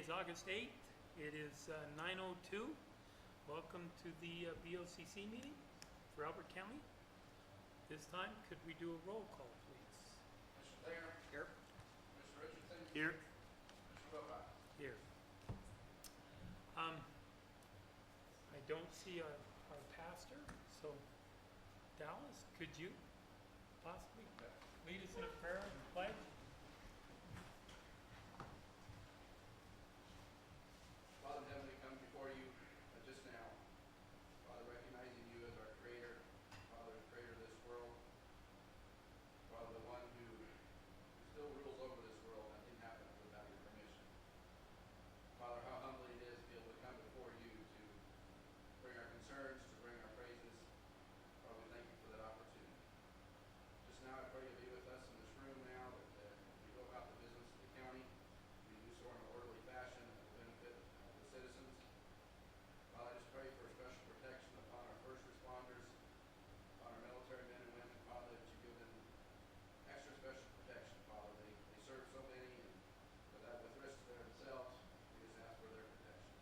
is August 8th. It is 9:02. Welcome to the BoCC meeting for Albert County. This time, could we do a roll call, please? Mr. Thayer. Here. Mr. Richardson. Here. Mr. Wilcox. Here. I don't see our pastor, so Dallas, could you possibly lead us in a prayer and pledge? Father in heaven, we come before you just now. Father, recognizing you as our creator, Father, the creator of this world. Father, the one who still rules over this world. Nothing happens without your permission. Father, how humbling it is to be able to come before you to bring our concerns, to bring our praises. Father, we thank you for that opportunity. Just now, I pray you'll be with us in this room now, that we go about the business of the county. We do so in an orderly fashion that will benefit the citizens. Father, I just pray for special protection upon our first responders, upon our military men and women, Father, that you give them extra special protection, Father. They serve so many, and with risk to themselves, we just ask for their protection.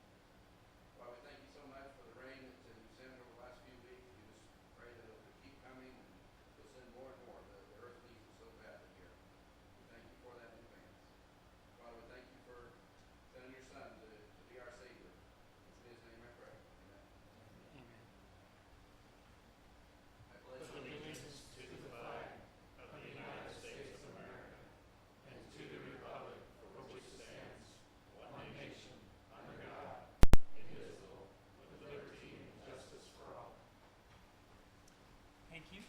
Father, we thank you so much for the rain that you've sent over the last few weeks. We just pray that it will keep coming, and you'll send more and more. The earth needs it so badly here. We thank you for that in advance. Father, we thank you for sending your Son to be our Savior. It's in his name I pray. Amen. Amen. I pledge allegiance to the flag of the United States of America and to the republic for which it stands, one nation, under God, indivisible, with liberty and justice for all. Thank you.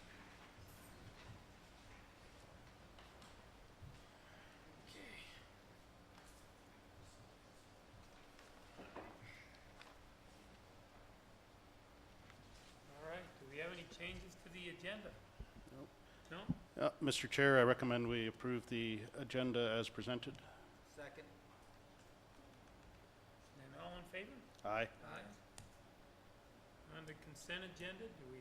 Okay. All right, do we have any changes to the agenda? Nope. No? Mr. Chair, I recommend we approve the agenda as presented. Second. And all in favor? Aye. Aye. On the consent agenda, do we,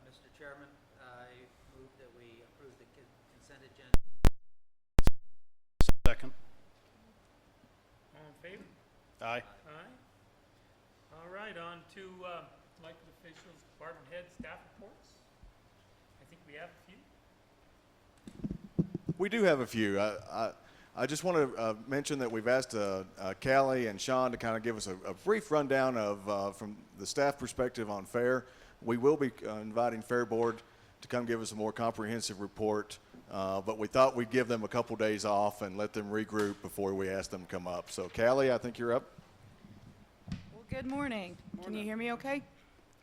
Mr. Chairman, I move that we approve the consent agenda. Second. all in favor? Aye. Aye. All right, on to elected officials, department heads, staff reports. I think we have a few. We do have a few. I just want to mention that we've asked Callie and Sean to kind of give us a brief rundown of, from the staff perspective on FAIR. We will be inviting FAIR Board to come give us a more comprehensive report, but we thought we'd give them a couple days off and let them regroup before we ask them to come up. So Callie, I think you're up. Well, good morning. Can you hear me okay?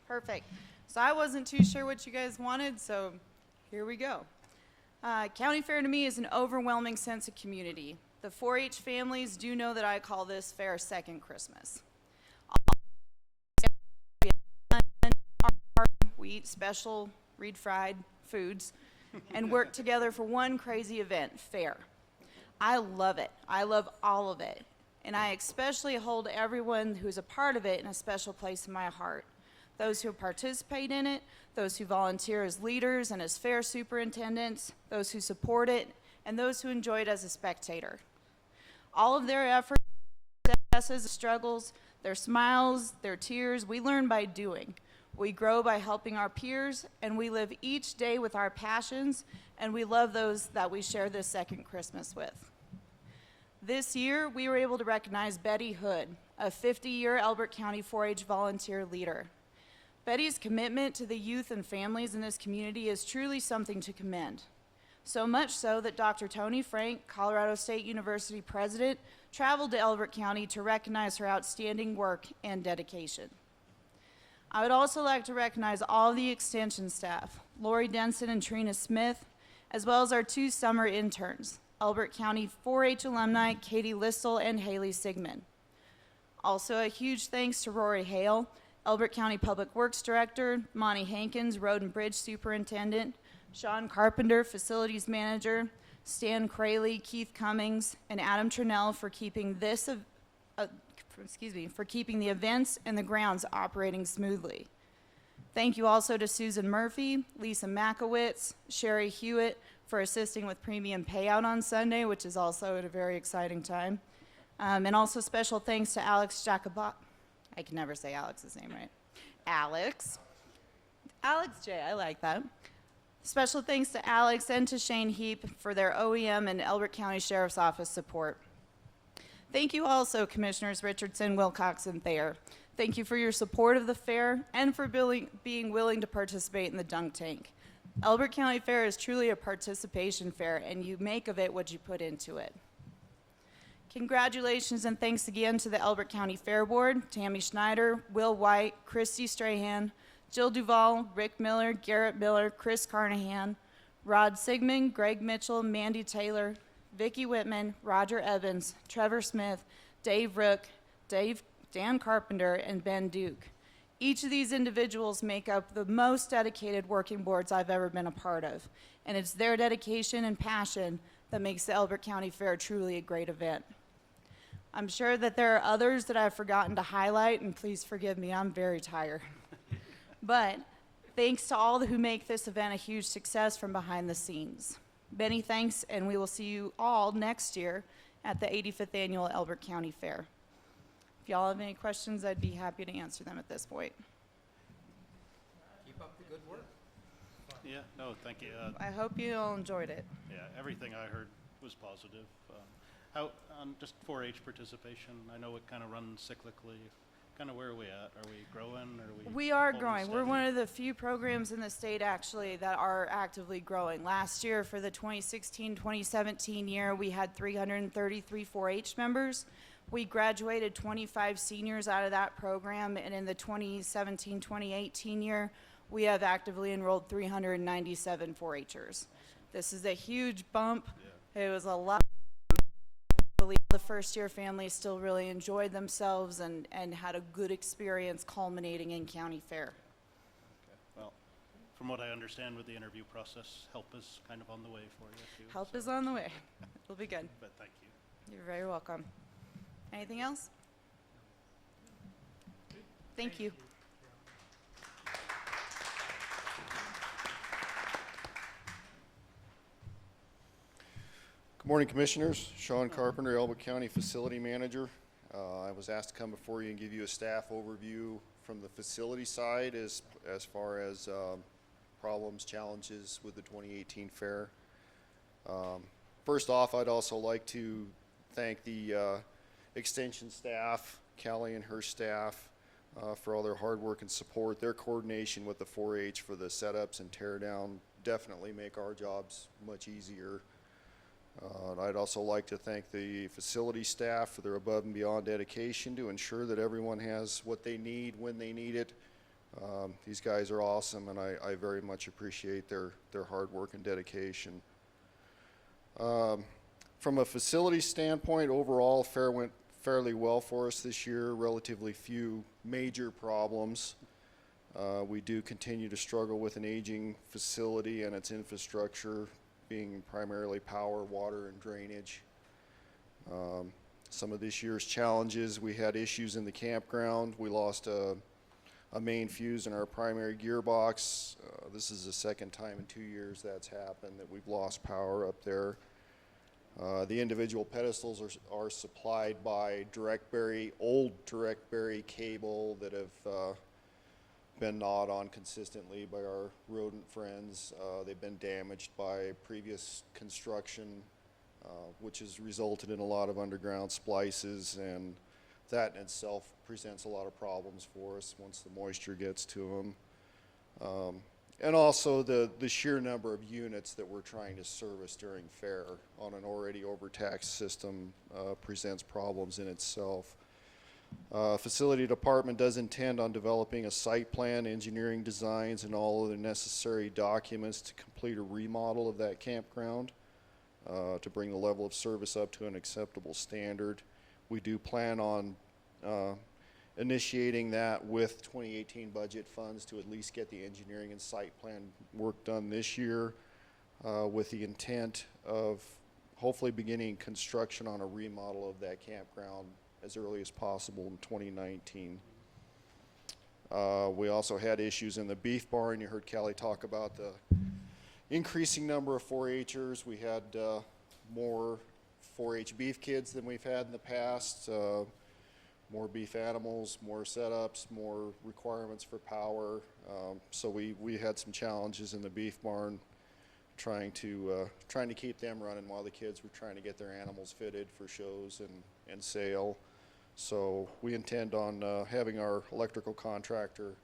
Perfect. So I wasn't too sure what you guys wanted, so here we go. County Fair to me is an overwhelming sense of community. The 4-H families do know that I call this fair second Christmas. We eat special refried foods and work together for one crazy event, fair. I love it. I love all of it. And I especially hold everyone who's a part of it in a special place in my heart. Those who participate in it, those who volunteer as leaders and as fair superintendents, those who support it, and those who enjoy it as a spectator. All of their efforts, successes, struggles, their smiles, their tears, we learn by doing. We grow by helping our peers, and we live each day with our passions, and we love those that we share this second Christmas with. This year, we were able to recognize Betty Hood, a 50-year Elbert County 4-H volunteer leader. Betty's commitment to the youth and families in this community is truly something to commend. So much so that Dr. Tony Frank, Colorado State University president, traveled to Elbert County to recognize her outstanding work and dedication. I would also like to recognize all the extension staff, Lori Denson and Trina Smith, as well as our 2 summer interns, Elbert County 4-H alumni Katie Listel and Haley Sigmund. Also a huge thanks to Rory Hale, Elbert County Public Works Director, Monty Hankins, Road and Bridge Superintendent, Sean Carpenter, Facilities Manager, Stan Crayley, Keith Cummings, and Adam Trinnell for keeping this, for keeping the events and the grounds operating smoothly. Thank you also to Susan Murphy, Lisa Makowitz, Sherry Hewitt for assisting with premium payout on Sunday, which is also at a very exciting time. And also special thanks to Alex Jacobot. I can never say Alex's name right. Alex J, I like that. Special thanks to Alex and to Shane Heap for their OEM and Elbert County Sheriff's Office support. Thank you also, Commissioners Richardson, Wilcox, and Thayer. Thank you for your support of the fair and for being willing to participate in the dunk tank. Elbert County Fair is truly a participation fair, and you make of it what you put into it. Congratulations and thanks again to the Elbert County Fair Board, Tammy Schneider, Will White, Christy Strahan, Jill Duvall, Rick Miller, Garrett Miller, Chris Carnahan, Rod Sigmund, Greg Mitchell, Mandy Taylor, Vicki Whitman, Roger Evans, Trevor Smith, Dave Rook, Dan Carpenter, and Ben Duke. Each of these individuals make up the most dedicated working boards I've ever been a part of, and it's their dedication and passion that makes the Elbert County Fair truly a great event. I'm sure that there are others that I've forgotten to highlight, and please forgive me, I'm very tired. But thanks to all who make this event a huge success from behind the scenes. Many thanks, and we will see you all next year at the 85th Annual Elbert County Fair. If y'all have any questions, I'd be happy to answer them at this point. Keep up the good work. Yeah, no, thank you. I hope you all enjoyed it. Yeah, everything I heard was positive. How, just 4-H participation, I know it kind of runs cyclically. Kind of where are we at? Are we growing? We are holding growing. We're steady? one of the few programs in the state actually that are actively growing. Last year for the 2016-2017 year, we had 333 4-H members. We graduated 25 seniors out of that program, and in the 2017-2018 year, we have actively enrolled 397 4-Hers. This is a huge bump. Yeah. It was a lot. I believe the first year families still really enjoyed themselves and had a good experience culminating in county fair. Okay. Well, from what I understand with the interview process, help is kind of on the way for you too. Help so- is on the way. It'll be good. But thank you. You're very welcome. Anything else? Thank you. Good morning, Commissioners. Sean Carpenter, Elbert County Facility Manager. I was asked to come before you and give you a staff overview from the facility side as far as problems, challenges with the 2018 fair. First off, I'd also like to thank the extension staff, Callie and her staff, for all their hard work and support. Their coordination with the 4-H for the setups and tear down definitely make our jobs much easier. And I'd also like to thank the facility staff for their above and beyond dedication to ensure that everyone has what they need when they need it. These guys are awesome, and I very much appreciate their hard work and dedication. From a facility standpoint, overall, fair went fairly well for us this year. Relatively few major problems. We do continue to struggle with an aging facility and its infrastructure, being primarily power, water, and drainage. Some of this year's challenges, we had issues in the campground. We lost a main fuse in our primary gearbox. This is the second time in 2 years that's happened that we've lost power up there. The individual pedestals are supplied by old DirectBury cable that have been gnawed on consistently by our rodent friends. They've been damaged by previous construction, which has resulted in a lot of underground splices, and that in itself presents a lot of problems for us once the moisture gets to them. And also the sheer number of units that we're trying to service during fair on an already overtaxed system presents problems in itself. Facility department does intend on developing a site plan, engineering designs, and all of the necessary documents to complete a remodel of that campground to bring the level of service up to an acceptable standard. We do plan on initiating that with 2018 budget funds to at least get the engineering and site plan work done this year with the intent of hopefully beginning construction on a remodel of that campground as early as possible in 2019. We also had issues in the beef barn. You heard Callie talk about the increasing number of 4-Hers. We had more 4-H beef kids than we've had in the past. More beef animals, more setups, more requirements for power. So we had some challenges in the beef barn trying to keep them running while the kids were trying to get their animals fitted for shows and sale. So we intend on having our electrical contractor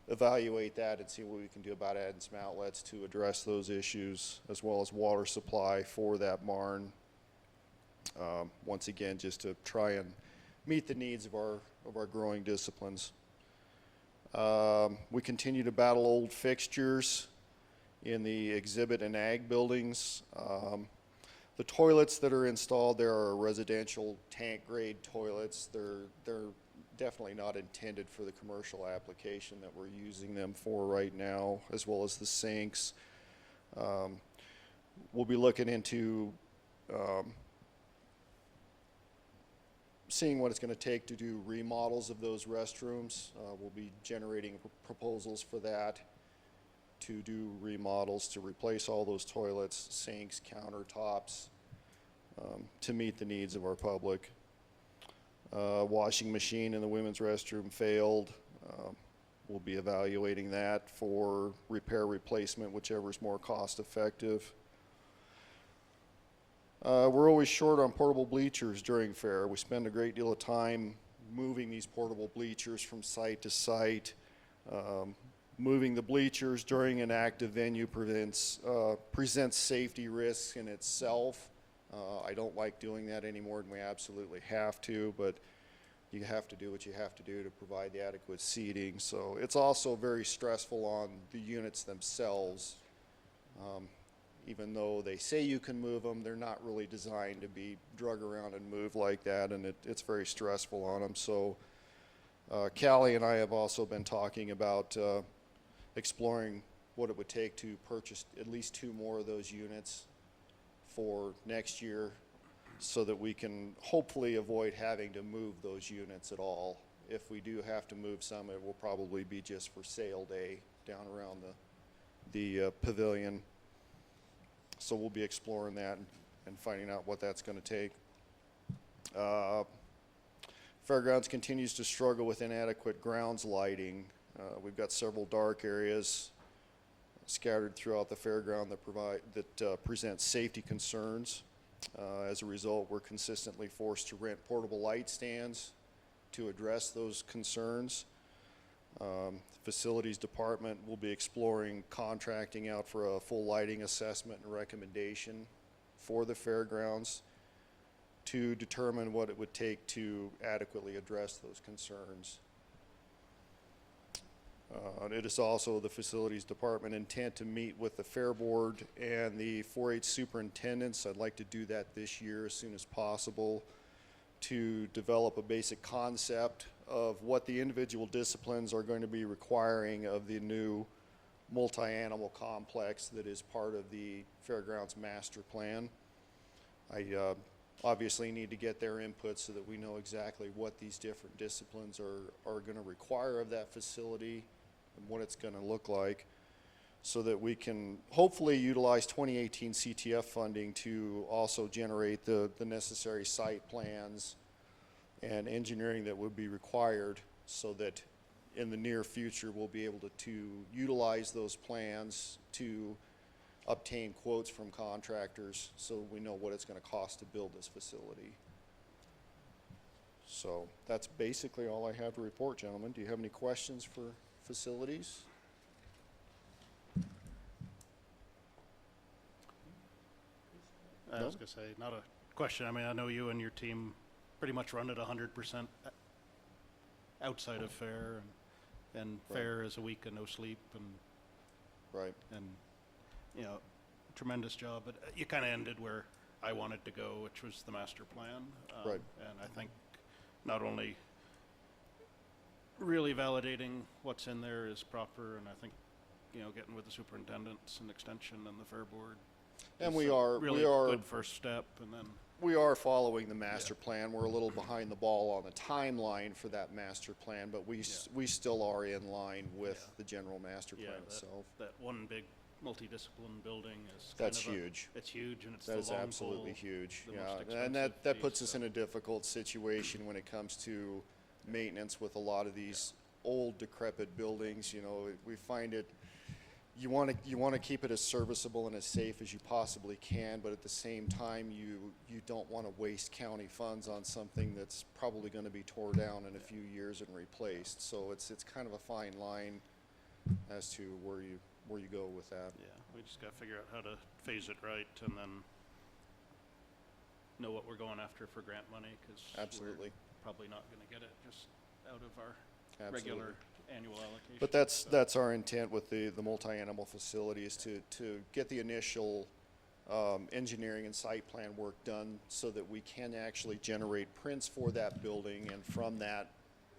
evaluate that and see what we can do about adding some outlets to address those issues, as well as water supply for that barn. Once again, just to try and meet the needs of our growing disciplines. We continue to battle old fixtures in the exhibit and ag buildings. The toilets that are installed there are residential tank grade toilets. They're definitely not intended for the commercial application that we're using them for right now, as well as the sinks. We'll be looking into seeing what it's going to take to do remodels of those restrooms. We'll be generating proposals for that, to do remodels, to replace all those toilets, sinks, countertops, to meet the needs of our public. Washing machine in the women's restroom failed. We'll be evaluating that for repair replacement, whichever is more cost effective. We're always short on portable bleachers during fair. We spend a great deal of time moving these portable bleachers from site to site. Moving the bleachers during an active venue presents safety risks in itself. I don't like doing that any more than we absolutely have to, but you have to do what you have to do to provide the adequate seating. So it's also very stressful on the units themselves. Even though they say you can move them, they're not really designed to be drug around and moved like that, and it's very stressful on them. So Callie and I have also been talking about exploring what it would take to purchase at least 2 more of those units for next year, so that we can hopefully avoid having to move those units at all. If we do have to move some, it will probably be just for sale day down around the pavilion. So we'll be exploring that and finding out what that's going to take. Fairgrounds continues to struggle with inadequate grounds lighting. We've got several dark areas scattered throughout the fairground that present safety concerns. As a result, we're consistently forced to rent portable light stands to address those concerns. Facilities department will be exploring contracting out for a full lighting assessment and recommendation for the fairgrounds to determine what it would take to adequately address those concerns. It is also the facilities department intent to meet with the fair board and the 4-H superintendents. I'd like to do that this year as soon as possible, to develop a basic concept of what the individual disciplines are going to be requiring of the new multi-animal complex that is part of the fairgrounds master plan. I obviously need to get their input so that we know exactly what these different disciplines are going to require of that facility and what it's going to look like, so that we can hopefully utilize 2018 CTF funding to also generate the necessary site plans and engineering that would be required, so that in the near future we'll be able to utilize those plans to obtain quotes from contractors, so we know what it's going to cost to build this facility. So that's basically all I have to report, gentlemen. Do you have any questions for facilities? I was going to say, not a question. I mean, I know you and your team pretty much run it 100% outside of fair, and Right. fair is a week of no sleep, Right. and you know, tremendous job. But you kind of ended where I wanted to go, which was the master plan. Right. And I think not only really validating what's in there is proper, and I think, you know, getting with the superintendents and extension and the fair board. And is we a are really good first step, and then we are following the master plan. We're a little behind the ball on the timeline for that master plan, but we still are in line with the general master plan itself. that one big multidiscipline building is That's kind of huge. It's huge, and it's That the is long absolutely pole, huge, the yeah. most And expensive that piece, puts us so- in a difficult situation when it comes to maintenance with a lot of these old decrepit buildings, you know. We find it, you want to keep it as serviceable and as safe as you possibly can, but at the same time, you don't want to waste county funds on something that's probably going to be tore down in a few years and replaced. So it's kind of a fine line as to where you go with that. Yeah, we just gotta figure out how to phase it right, and then know what we're going after for grant money, because Absolutely. we're probably not gonna get it just out of our Absolutely. regular annual allocation. But that's our intent with the multi-animal facility, is to get the initial engineering and site plan work done so that we can actually generate prints for that building, and from that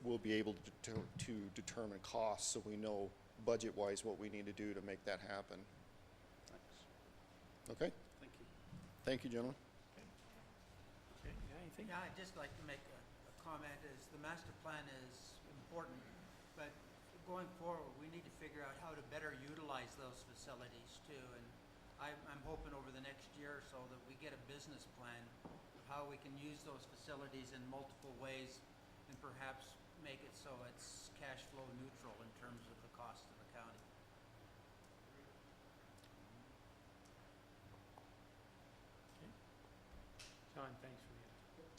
we'll be able to determine costs, so we know budget-wise what we need to do to make that happen. Thanks. Okay? Thank you. Thank you, gentlemen. Okay, yeah, anything? Yeah, I'd just like to make a comment, is the master plan is important, but going forward, we need to figure out how to better utilize those facilities too. And I'm hoping over the next year or so that we get a business plan of how we can use those facilities in multiple ways and perhaps make it so it's cash flow neutral in terms of the cost of the county. Okay. John, thanks for the input.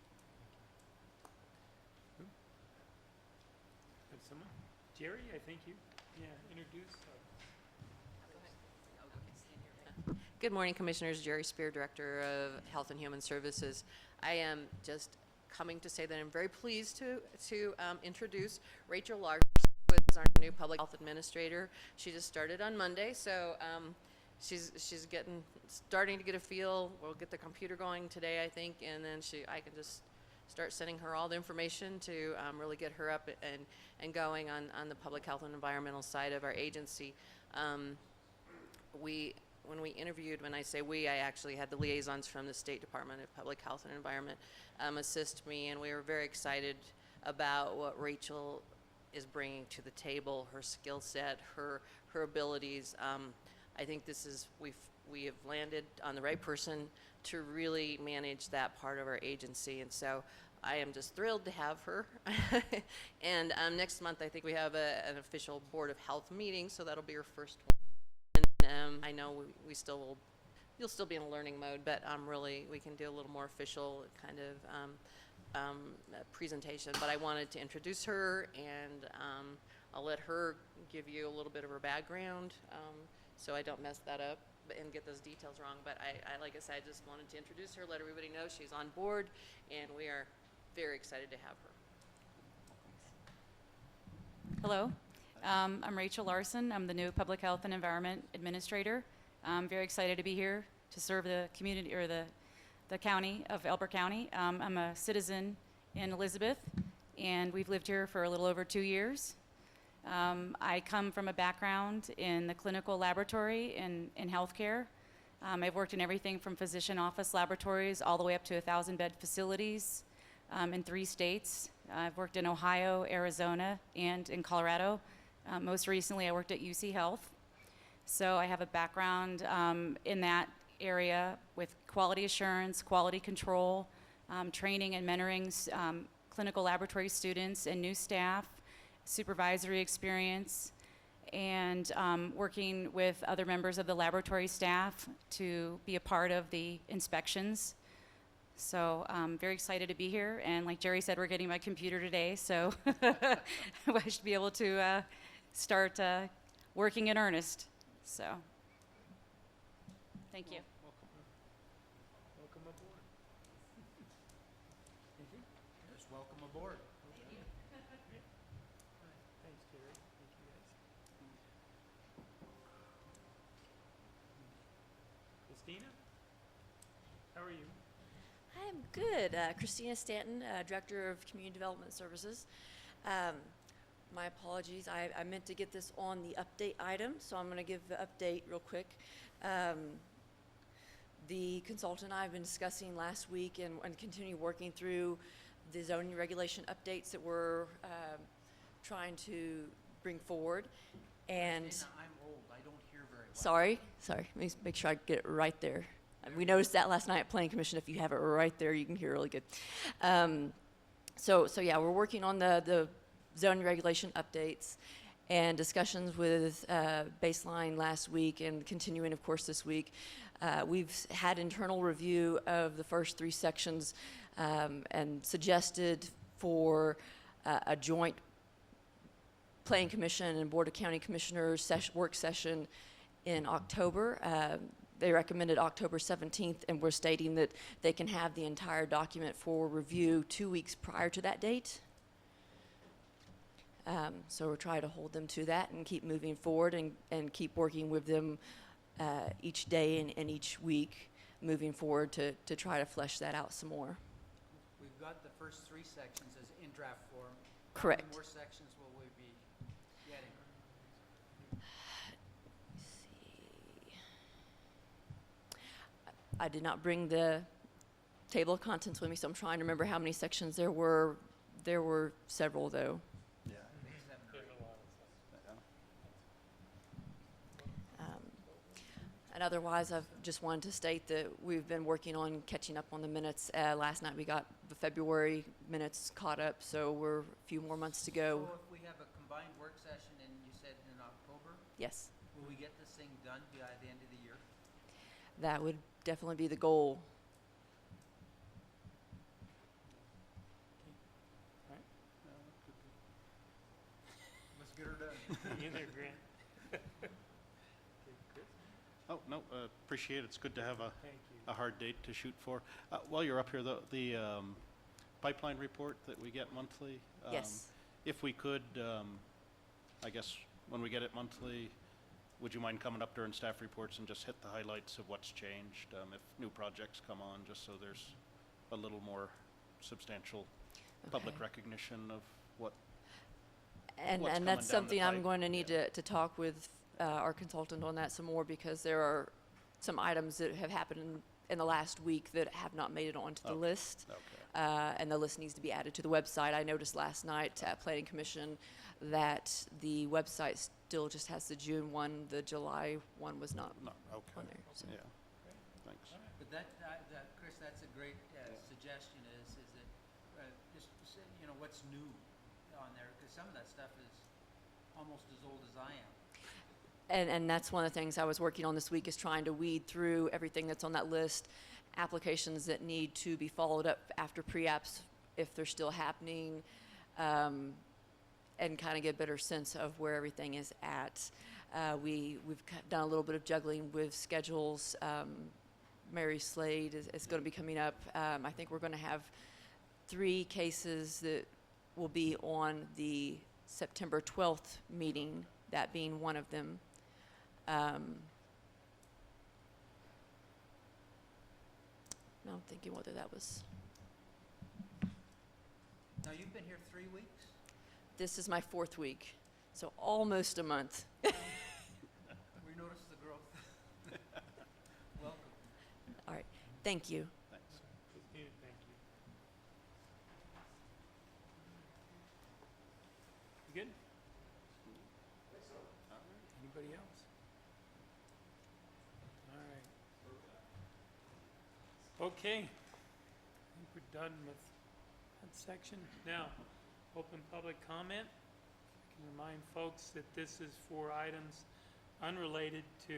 Who? Have someone? Jerry, I think you, introduce. Good morning, Commissioners. Jerry Spear, Director of Health and Human Services. I am just coming to say that I'm very pleased to introduce Rachel Larson, who is our new Public Health Administrator. She just started on Monday, so she's starting to get a feel. We'll get the computer going today, I think, and then I can just start sending her all the information to really get her up and going on the public health and environmental side of our agency. When we interviewed, when I say we, I actually had the liaisons from the State Department of Public Health and Environment assist me, and we were very excited about what Rachel is bringing to the table, her skill set, her abilities. I think we have landed on the right person to really manage that part of our agency, and so I am just thrilled to have her. And next month, I think we have an official Board of Health meeting, so that'll be her first one. I know you'll still be in a learning mode, but we can do a little more official kind of presentation. But I wanted to introduce her, and I'll let her give you a little bit of her background, so I don't mess that up and get those details wrong. But I like I said, I just wanted to introduce her, let everybody know she's on board, and we are very excited to have her. Hello, I'm Rachel Larson. I'm the new Public Health and Environment Administrator. I'm very excited to be here to serve the community, or the county of Elbert County. I'm a citizen in Elizabeth, and we've lived here for a little over 2 years. I come from a background in the clinical laboratory in healthcare. I've worked in everything from physician office laboratories all the way up to 1,000-bed facilities in 3 states. I've worked in Ohio, Arizona, and in Colorado. Most recently, I worked at UC Health. So I have a background in that area with quality assurance, quality control, training and mentoring clinical laboratory students and new staff, supervisory experience, and working with other members of the laboratory staff to be a part of the inspections. So I'm very excited to be here, and like Jerry said, we're getting my computer today, so I should be able to start working in earnest. So, thank you. Welcome aboard. Anything? Just welcome aboard. Thanks, Jerry. Thank you, guys. Christina, how are you? I'm good. Christina Stanton, Director of Community Development Services. My apologies. I meant to get this on the update item, so I'm going to give the update real quick. The consultant and I have been discussing last week and continue working through the zoning regulation updates that we're trying to bring forward. And Christina, I'm old. I don't hear very well. Sorry. Let me make sure I get it right there. We noticed that last night at Planning Commission. If you have it right there, you can hear really good. So yeah, we're working on the zoning regulation updates and discussions with Baseline last week and continuing, of course, this week. We've had internal review of the first 3 sections and suggested for a joint Planning Commission and Board of County Commissioners work session in October. They recommended October 17th, and we're stating that they can have the entire document for review 2 weeks prior to that date. So we're trying to hold them to that and keep moving forward and keep working with them each day and each week moving forward to try to flesh that out some more. We've got the first 3 sections as in draft form. Correct. How many more sections will we be getting? I did not bring the table of contents with me, so I'm trying to remember how many sections there were. There were several, though. Yeah. There's a lot of stuff. And otherwise, I've just wanted to state that we've been working on catching up on the minutes. Last night we got the February minutes caught up, so we're a few more months to go. So if we have a combined work session and you said in October, Yes, will we get this thing done by the end of the year? that would definitely be the goal. Let's get her done. You there, Grant? Oh, no, appreciate it. It's good to have a Thank you. hard date to shoot for. While you're up here, the pipeline report that we get monthly. Yes. If we could, I guess, when we get it monthly, would you mind coming up during staff reports and just hit the highlights of what's changed, if new projects come on, just so there's a little more substantial public Okay. recognition of what, And what's and coming that's down the something I'm pipe. going to need to talk with our consultant on that some more, because there are some items that have happened in the last week that have not made it onto the Okay. list. okay. And the list needs to be added to the website. I noticed last night at Planning Commission that the website still just has the June one, the July one was not No, on okay, there. So. yeah, thanks. But Chris, that's a great suggestion is that, just, you know, what's new on there? Because some of that stuff is almost as old as I am. And that's one of the things I was working on this week, is trying to weed through everything that's on that list, applications that need to be followed up after pre-apps if they're still happening, and kind of get a better sense of where everything is at. We've done a little bit of juggling with schedules. Mary Slade is going to be coming up. I think we're going to have 3 cases that will be on the September 12th meeting, that being one of them. Now I'm thinking whether that was, Now, you've been here 3 weeks? this is my 4th week, so almost a month. We noticed the growth. Welcome. All right, thank you. Thanks. Thank you. You good? Anybody else? All right. Okay. I think we're done with that section. Now, open public comment. I can remind folks that this is for items unrelated to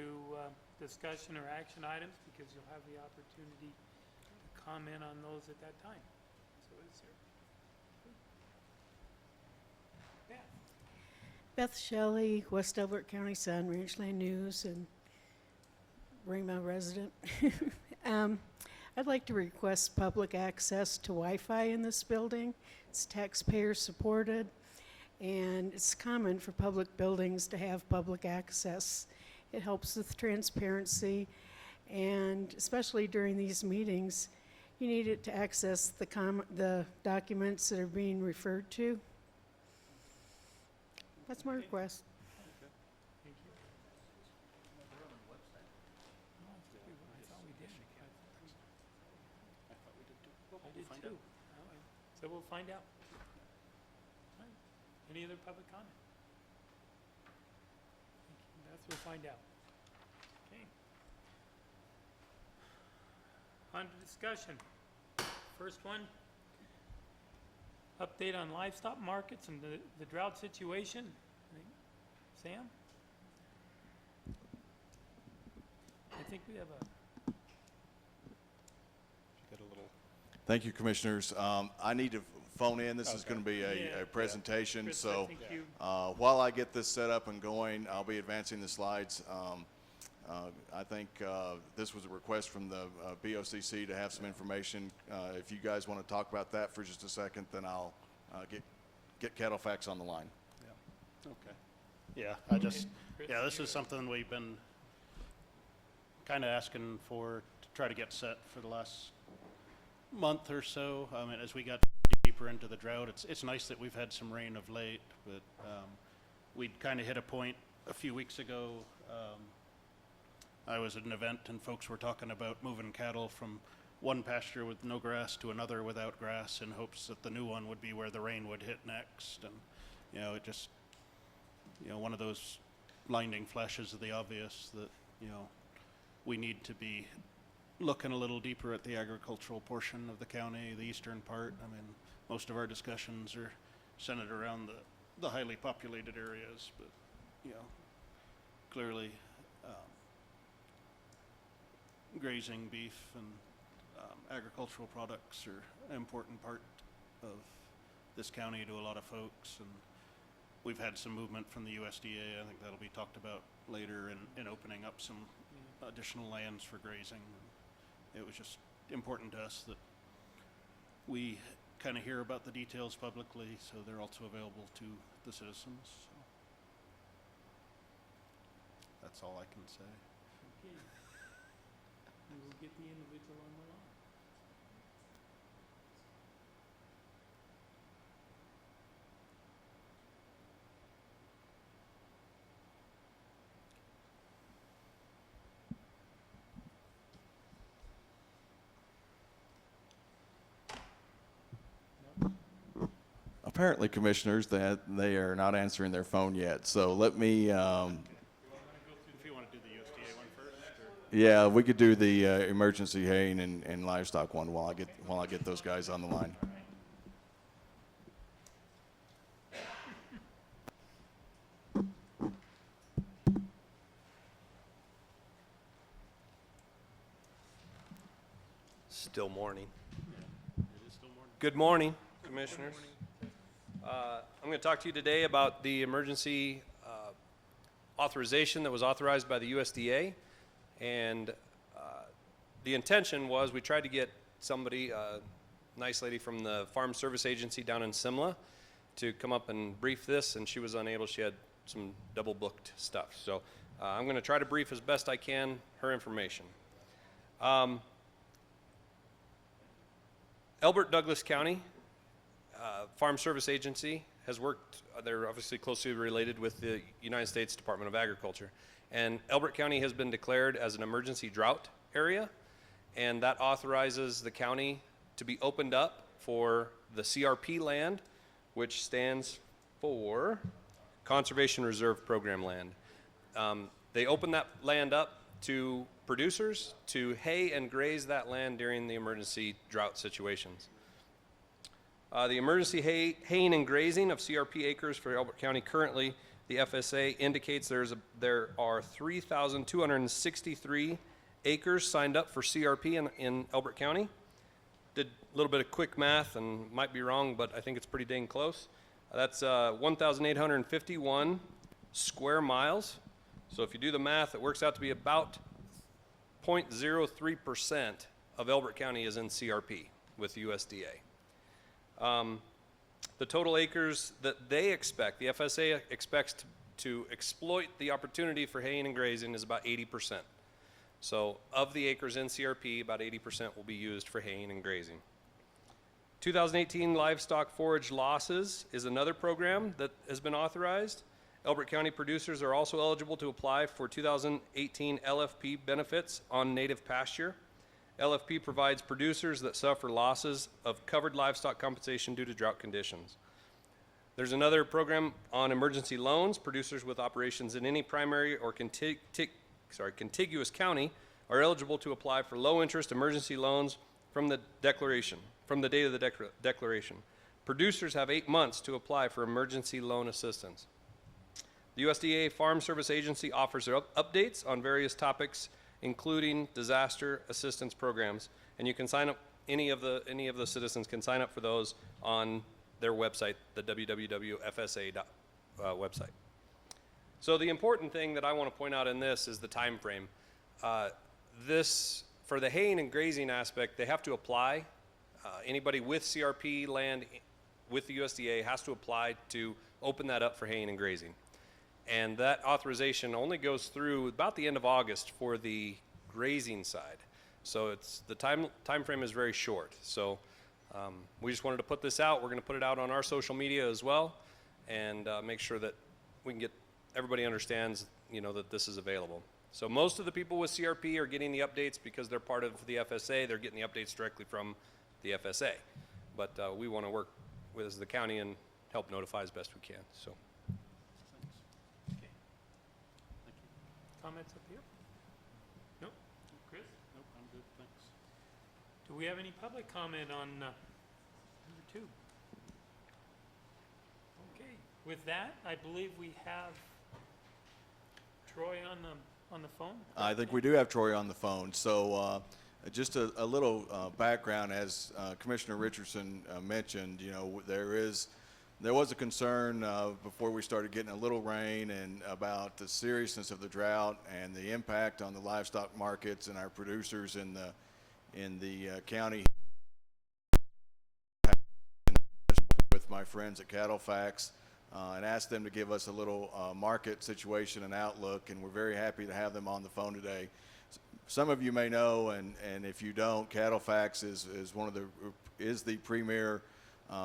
discussion or action items, because you'll have the opportunity to comment on those at that time. So is there? Yeah. Beth Shelley, West Elbert County Sun, Ranchland News, and Reno resident. I'd like to request public access to Wi-Fi in this building. It's taxpayer supported, and it's common for public buildings to have public access. It helps with transparency, and especially during these meetings, you need it to access the documents that are being referred to. That's my request. Thank you. No, I thought we did. I thought we did too. Well, I we'll did find too. out. All right. So we'll find out. All right. Any other public comment? Thank you. That's, we'll find out. Okay. On to discussion. First one, update on livestock markets and the drought situation. I think- Sam? I think we have a, Get a little, Thank you, Commissioners. I need to phone in. This is Okay. going to be Yeah. a presentation, Chris, I so think you, while I get this set up and going, I'll be advancing the slides. I think this was a request from the BoCC to have some information. If you guys want to talk about that for just a second, then I'll get Cattlefax on the line. yeah, okay. Yeah, I just, Chris, yeah, this you- is something we've been kind of asking for to try to get set for the last month or so. I mean, as we got deeper into the drought, it's nice that we've had some rain of late, but we'd kind of hit a point a few weeks ago. I was at an event and folks were talking about moving cattle from one pasture with no grass to another without grass in hopes that the new one would be where the rain would hit next. And, you know, it just, you know, one of those blinding flashes of the obvious that, you know, we need to be looking a little deeper at the agricultural portion of the county, the eastern part. I mean, most of our discussions are centered around the highly populated areas, but, you know, clearly grazing, beef, and agricultural products are an important part of this county to a lot of folks, and we've had some movement from the USDA. I think that'll be talked about later in opening up some additional lands for grazing. It was just important to us that we kind of hear about the details publicly, so they're also available to the citizens. So that's all I can say. okay. And we'll get the individual on the line. Apparently, Commissioners, that they are not answering their phone yet. So let me, If you want to do the USDA one first, or? yeah, we could do the emergency haying and livestock one while I get those guys on the line. Still morning. It is still morning. Good morning, Commissioners. I'm going to talk to you today about the emergency authorization that was authorized by the USDA. And the intention was we tried to get somebody, a nice lady from the Farm Service Agency down in Simla, to come up and brief this, and she was unable. She had some double booked stuff. So I'm going to try to brief as best I can her information. Elbert Douglas County Farm Service Agency has worked, they're obviously closely related with the United States Department of Agriculture. And Elbert County has been declared as an emergency drought area, and that authorizes the county to be opened up for the CRP land, which stands for Conservation Reserve Program land. They open that land up to producers to hay and graze that land during the emergency drought situations. The emergency haying and grazing of CRP acres for Elbert County currently, the FSA indicates there are 3,263 acres signed up for CRP in Elbert County. Did a little bit of quick math and might be wrong, but I think it's pretty dang close. That's 1,851 square miles. So if you do the math, it works out to be about 0.03% of Elbert County is in CRP with USDA. The total acres that they expect, the FSA expects to exploit the opportunity for haying and grazing is about 80%. So of the acres in CRP, about 80% will be used for haying and grazing. 2018 livestock forage losses is another program that has been authorized. Elbert County producers are also eligible to apply for 2018 LFP benefits on native pasture. LFP provides producers that suffer losses of covered livestock compensation due to drought conditions. There's another program on emergency loans. Producers with operations in any primary or contiguous county are eligible to apply for low-interest emergency loans from the date of the declaration. Producers have 8 months to apply for emergency loan assistance. The USDA Farm Service Agency offers updates on various topics, including disaster assistance programs, and you can sign up. Any of the citizens can sign up for those on their website, the www.fsa website. So the important thing that I want to point out in this is the time frame. For the haying and grazing aspect, they have to apply. Anybody with CRP land with the USDA has to apply to open that up for haying and grazing. And that authorization only goes through about the end of August for the grazing side. So it's the time frame is very short. So we just wanted to put this out. We're going to put it out on our social media as well, and make sure that we can get everybody understands, that this is available. So most of the people with CRP are getting the updates because they're part of the FSA. They're getting the updates directly from the FSA. But we want to work with the county and help notify as best we can. So. Okay. Comments up here? Nope. Chris? Nope, I'm good, thanks. Do we have any public comment on number 2? Okay. With that, I believe we have Troy on the phone. I think we do have Troy on the phone. So just a little background, as Commissioner Richardson mentioned, there was a concern before we started getting a little rain and about the seriousness of the drought and the impact on the livestock markets and our producers in the county. With my friends at Cattlefax and asked them to give us a little market situation and outlook, and we're very happy to have them on the phone today. Some of you may know, and if you don't, Cattlefax is the premier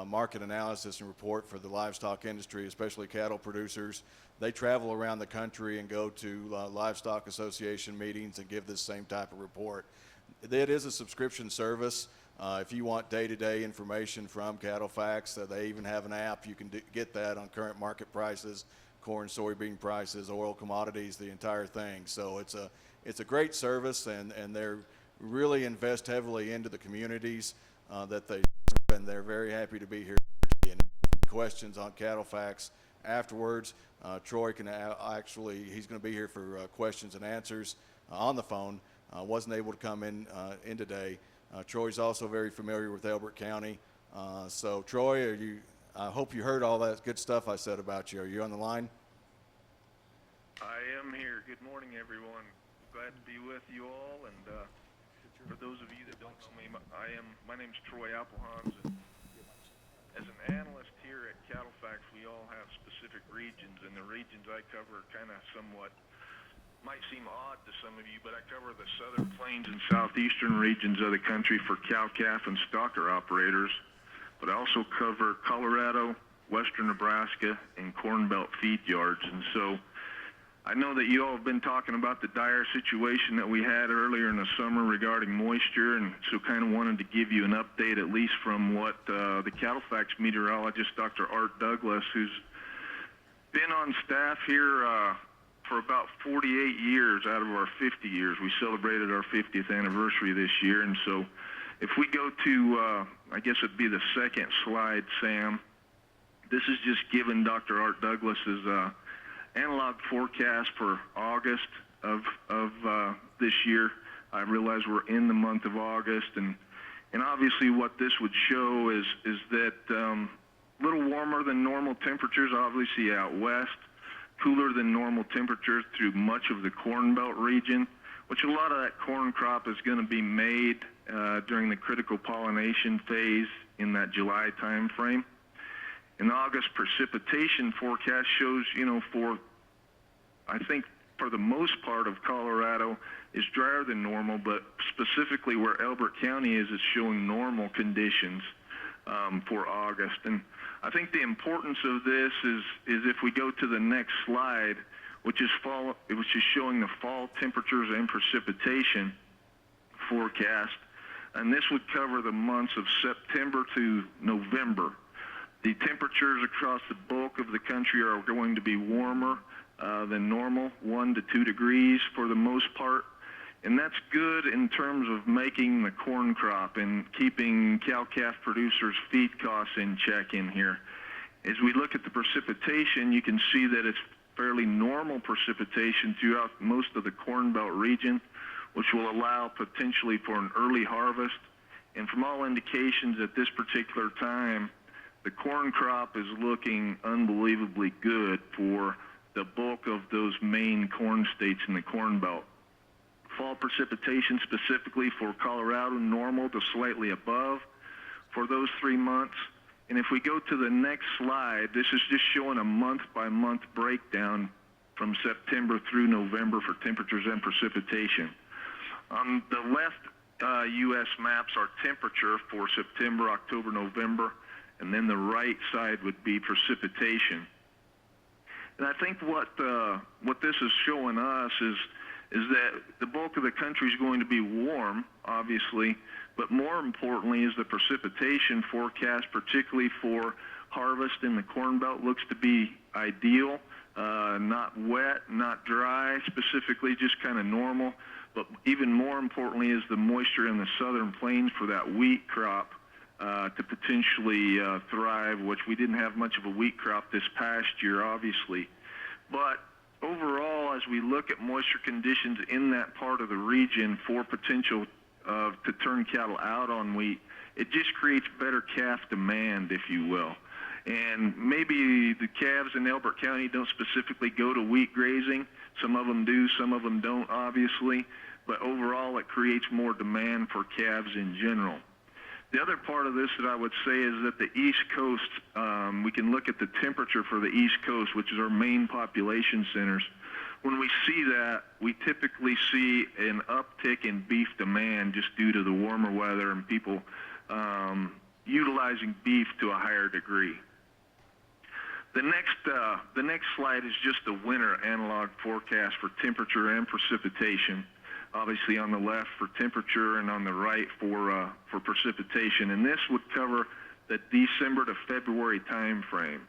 market analysis and report for the livestock industry, especially cattle producers. They travel around the country and go to livestock association meetings and give this same type of report. It is a subscription service. If you want day-to-day information from Cattlefax, they even have an app. You can get that on current market prices, corn, soybean prices, oil commodities, the entire thing. So it's a great service, and they really invest heavily into the communities that they serve, and they're very happy to be here. And questions on Cattlefax afterwards, Troy can he's going to be here for questions and answers on the phone. Wasn't able to come in today. Troy's also very familiar with Elbert County. So Troy, I hope you heard all that good stuff I said about you. Are you on the line? I am here. Good morning, everyone. Glad to be with you all. And for those of you that don't know me, my name's Troy Applehans. And as an analyst here at Cattlefax, we all have specific regions, and the regions I cover kind of somewhat might seem odd to some of you, but I cover the southern plains and southeastern regions of the country for cow-calf and stocker operators, but I also cover Colorado, western Nebraska, and Corn Belt feed yards. And so I know that you all have been talking about the dire situation that we had earlier in the summer regarding moisture, and so kind of wanted to give you an update, at least from what the Cattlefax meteorologist, Dr. Art Douglas, who's been on staff here for about 48 years out of our 50 years. We celebrated our 50th anniversary this year, and so if we go to, I guess it'd be the second slide, Sam, this is just giving Dr. Art Douglas's analog forecast for August of this year. I realize we're in the month of August, and obviously what this would show is that a little warmer than normal temperatures, obviously out west, cooler than normal temperatures through much of the Corn Belt region, which a lot of that corn crop is going to be made during the critical pollination phase in that July time frame. In August, precipitation forecast shows, I think for the most part of Colorado is drier than normal, but specifically where Elbert County is, it's showing normal conditions for August. And I think the importance of this is if we go to the next slide, which is showing the fall temperatures and precipitation forecast, and this would cover the months of September to November. The temperatures across the bulk of the country are going to be warmer than normal, 1 to 2 degrees for the most part. And that's good in terms of making the corn crop and keeping cow-calf producers' feed costs in check in here. As we look at the precipitation, you can see that it's fairly normal precipitation throughout most of the Corn Belt region, which will allow potentially for an early harvest. And from all indications at this particular time, the corn crop is looking unbelievably good for the bulk of those main corn states in the Corn Belt. Fall precipitation specifically for Colorado, normal to slightly above for those 3 months. And if we go to the next slide, this is just showing a month-by-month breakdown from September through November for temperatures and precipitation. On the left U.S. maps are temperature for September, October, November, and then the right side would be precipitation. And I think what this is showing us is that the bulk of the country is going to be warm, obviously, but more importantly is the precipitation forecast, particularly for harvest in the Corn Belt, looks to be ideal, not wet, not dry specifically, just kind of normal. But even more importantly is the moisture in the southern plains for that wheat crop to potentially thrive, which we didn't have much of a wheat crop this past year, obviously. But overall, as we look at moisture conditions in that part of the region for potential to turn cattle out on wheat, it just creates better calf demand, if you will. And maybe the calves in Elbert County don't specifically go to wheat grazing. Some of them do, some of them don't, obviously. But overall, it creates more demand for calves in general. The other part of this that I would say is that the East Coast, we can look at the temperature for the East Coast, which is our main population centers. When we see that, we typically see an uptick in beef demand just due to the warmer weather and people utilizing beef to a higher degree. The next slide is just the winter analog forecast for temperature and precipitation. Obviously on the left for temperature and on the right for precipitation. And this would cover the December to February time frame.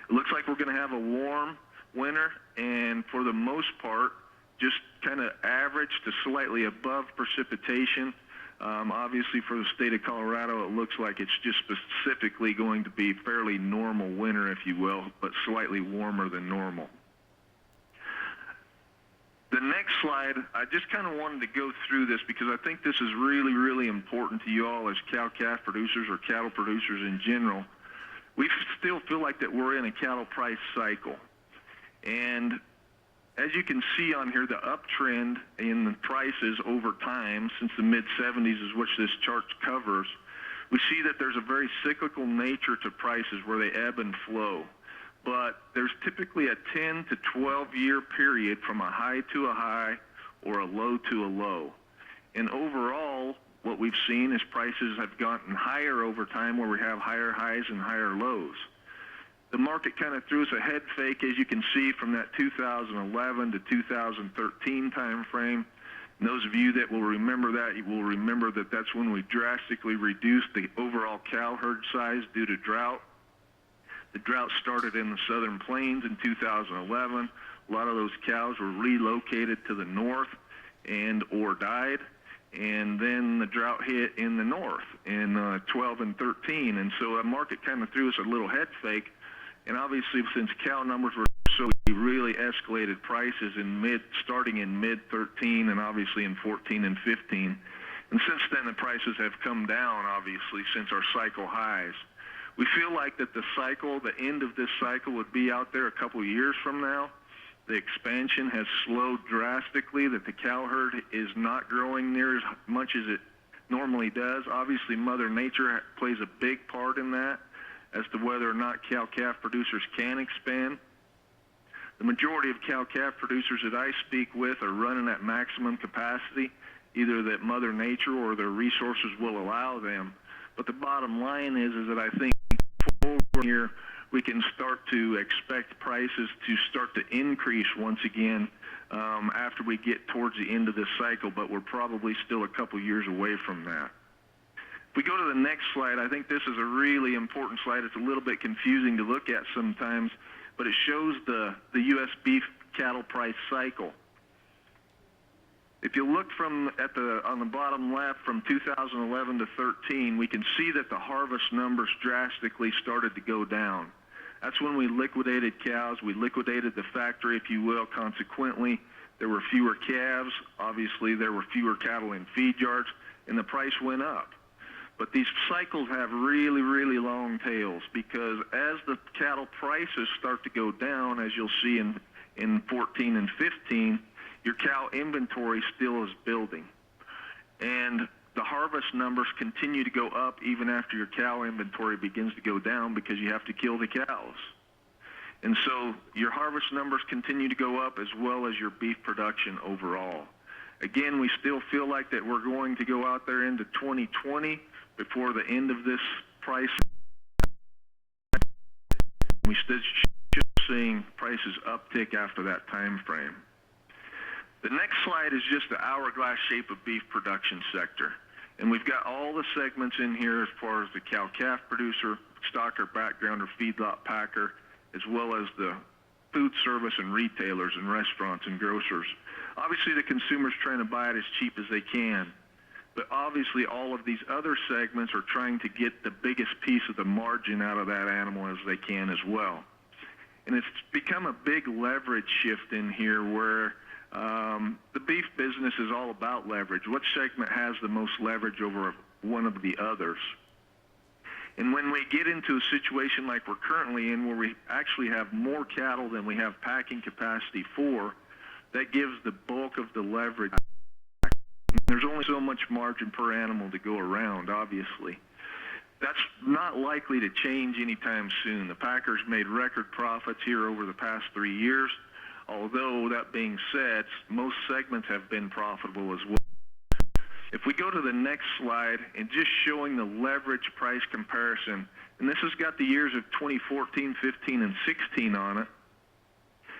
It looks like we're going to have a warm winter, and for the most part, just kind of average to slightly above precipitation. Obviously for the state of Colorado, it looks like it's just specifically going to be fairly normal winter, if you will, but slightly warmer than normal. The next slide, I just kind of wanted to go through this because I think this is really, really important to you all as cow-calf producers or cattle producers in general. We still feel like that we're in a cattle price cycle. And as you can see on here, the uptrend in the prices over time since the mid-70s is which this chart covers, we see that there's a very cyclical nature to prices where they ebb and flow. But there's typically a 10 to 12 year period from a high to a high or a low to a low. And overall, what we've seen is prices have gotten higher over time where we have higher highs and higher lows. The market kind of threw us a head fake, as you can see, from that 2011 to 2013 time frame. And those of you that will remember that, you will remember that that's when we drastically reduced the overall cow herd size due to drought. The drought started in the southern plains in 2011. A lot of those cows were relocated to the north and or died. And then the drought hit in the north in 12 and 13. And so the market kind of threw us a little head fake. And obviously, since cow numbers were so, we really escalated prices starting in mid-13 and obviously in 14 and 15. And since then, the prices have come down, obviously, since our cycle highs. We feel like that the end of this cycle would be out there a couple of years from now. The expansion has slowed drastically, that the cow herd is not growing near as much as it normally does. Obviously, Mother Nature plays a big part in that as to whether or not cow-calf producers can expand. The majority of cow-calf producers that I speak with are running at maximum capacity, either that Mother Nature or their resources will allow them. But the bottom line is that I think forward here we can start to expect prices to start to increase once again after we get towards the end of this cycle, but we're probably still a couple years away from that. If we go to the next slide, I think this is a really important slide. It's a little bit confusing to look at sometimes, but it shows the U.S. beef cattle price cycle. If you look on the bottom left from 2011 to 13, we can see that the harvest numbers drastically started to go down. That's when we liquidated cows. We liquidated the factory, if you will. Consequently, there were fewer calves. Obviously, there were fewer cattle in feed yards, and the price went up. But these cycles have really, really long tails, because as the cattle prices start to go down, as you'll see in 14 and 15, your cow inventory still is building. And the harvest numbers continue to go up even after your cow inventory begins to go down, because you have to kill the cows. And so your harvest numbers continue to go up, as well as your beef production overall. Again, we still feel like that we're going to go out there into 2020 before the end of this price. We still seeing prices uptick after that time frame. The next slide is just the hourglass shape of beef production sector. And we've got all the segments in here as far as the cow-calf producer, stocker, backgrounder, feedlot, packer, as well as the food service and retailers and restaurants and grocers. Obviously, the consumer's trying to buy it as cheap as they can. But obviously, all of these other segments are trying to get the biggest piece of the margin out of that animal as they can as well. And it's become a big leverage shift in here, where the beef business is all about leverage. What segment has the most leverage over one of the others? And when we get into a situation like we're currently in, where we actually have more cattle than we have packing capacity for, that gives the bulk of the leverage. There's only so much margin per animal to go around, obviously. That's not likely to change anytime soon. The packers made record profits here over the past 3 years. Although, that being said, most segments have been profitable as well. If we go to the next slide, and just showing the leverage price comparison, and this has got the years of 2014, 15, and 16 on it.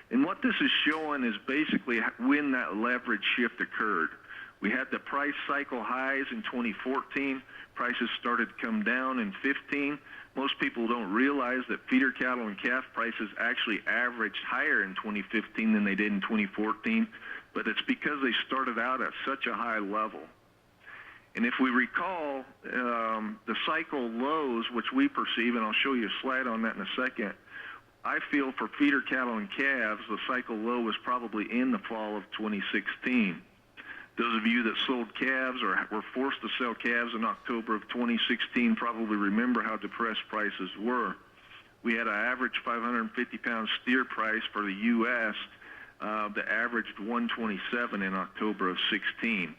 And what this is showing is basically when that leverage shift occurred. We had the price cycle highs in 2014. Prices started to come down in 15. Most people don't realize that feeder cattle and calf prices actually averaged higher in 2015 than they did in 2014, but it's because they started out at such a high level. And if we recall, the cycle lows, which we perceive, and I'll show you a slide on that in a second, I feel for feeder cattle and calves, the cycle low was probably in the fall of 2016. Those of you that sold calves or were forced to sell calves in October of 2016 probably remember how depressed prices were. We had an average 550-pound steer price for the U.S. That averaged 127 in October of 16.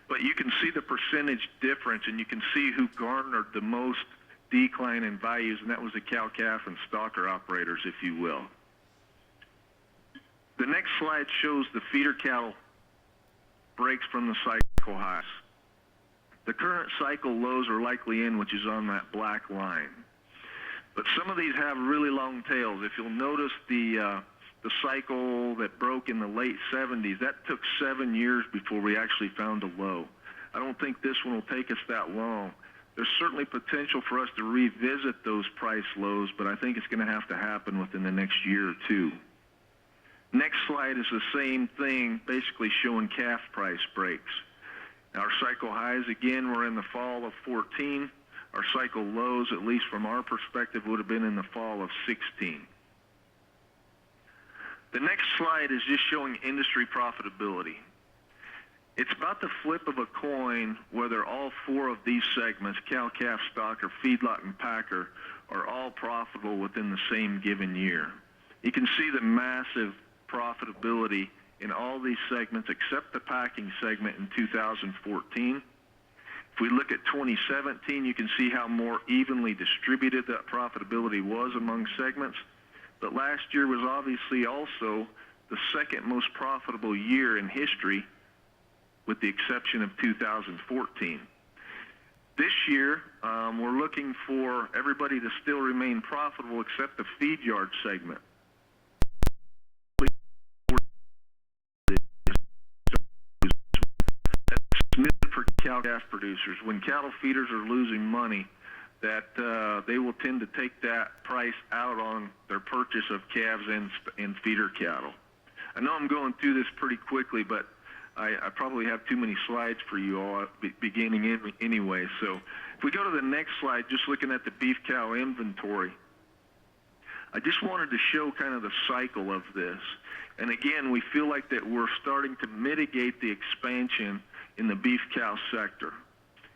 But you can see the percentage difference, and you can see who garnered the most decline in values, and that was the cow-calf and stocker operators, if you will. The next slide shows the feeder cattle breaks from the cycle highs. The current cycle lows are likely in, which is on that black line. But some of these have really long tails. If you'll notice the cycle that broke in the late 70s, that took 7 years before we actually found a low. I don't think this one will take us that long. There's certainly potential for us to revisit those price lows, but I think it's going to have to happen within the next year or two. Next slide is the same thing, basically showing calf price breaks. Our cycle highs, again, were in the fall of 14. Our cycle lows, at least from our perspective, would have been in the fall of 16. The next slide is just showing industry profitability. It's about the flip of a coin whether all four of these segments, cow, calf, stocker, feedlot, and packer, are all profitable within the same given year. You can see the massive profitability in all these segments except the packing segment in 2014. If we look at 2017, you can see how more evenly distributed that profitability was among segments. But last year was obviously also the second most profitable year in history, with the exception of 2014. This year, we're looking for everybody to still remain profitable except the feed yard segment. For cow-calf producers, when cattle feeders are losing money, that they will tend to take that price out on their purchase of calves and feeder cattle. I know I'm going through this pretty quickly, but I probably have too many slides for you all beginning anyway. So if we go to the next slide, just looking at the beef cow inventory, I just wanted to show kind of the cycle of this. And again, we feel like that we're starting to mitigate the expansion in the beef cow sector.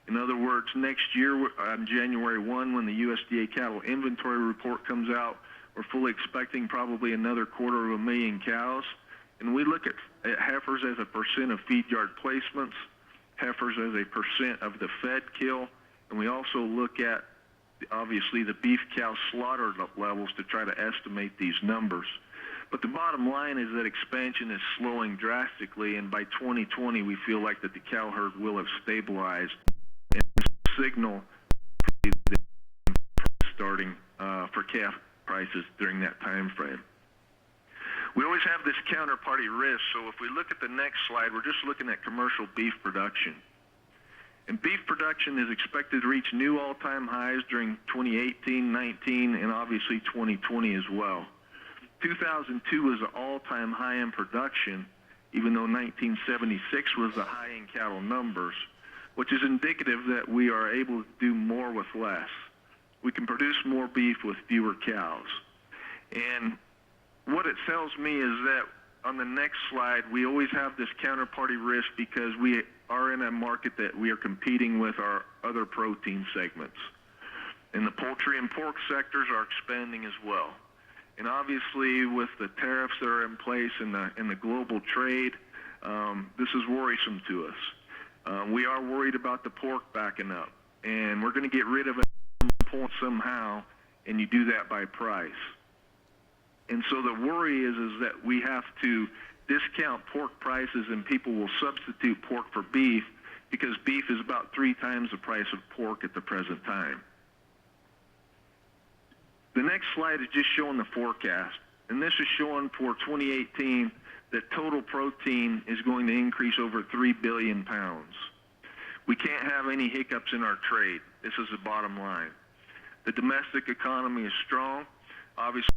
In other words, next year on January 1, when the USDA cattle inventory report comes out, we're fully expecting probably another 250,000 cows. And we look at heifers as a percent of feed yard placements, heifers as a percent of the fed kill, and we also look at, obviously, the beef cow slaughter levels to try to estimate these numbers. But the bottom line is that expansion is slowing drastically, and by 2020, we feel like that the cow herd will have stabilized, and signal starting for calf prices during that time frame. We always have this counterparty risk, so if we look at the next slide, we're just looking at commercial beef production. And beef production is expected to reach new all-time highs during 2018, 19, and obviously 2020 as well. 2002 was an all-time high in production, even though 1976 was the high in cattle numbers, which is indicative that we are able to do more with less. We can produce more beef with fewer cows. And what it tells me is that on the next slide, we always have this counterparty risk because we are in a market that we are competing with our other protein segments. And the poultry and pork sectors are expanding as well. And obviously with the tariffs that are in place in the global trade, this is worrisome to us. We are worried about the pork backing up, and we're going to get rid of it at some point somehow, and you do that by price. And so the worry is that we have to discount pork prices and people will substitute pork for beef because beef is about 3 times the price of pork at the present time. The next slide is just showing the forecast. And this is showing for 2018 that total protein is going to increase over 3 billion pounds. We can't have any hiccups in our trade. This is the bottom line. The domestic economy is strong. Obviously,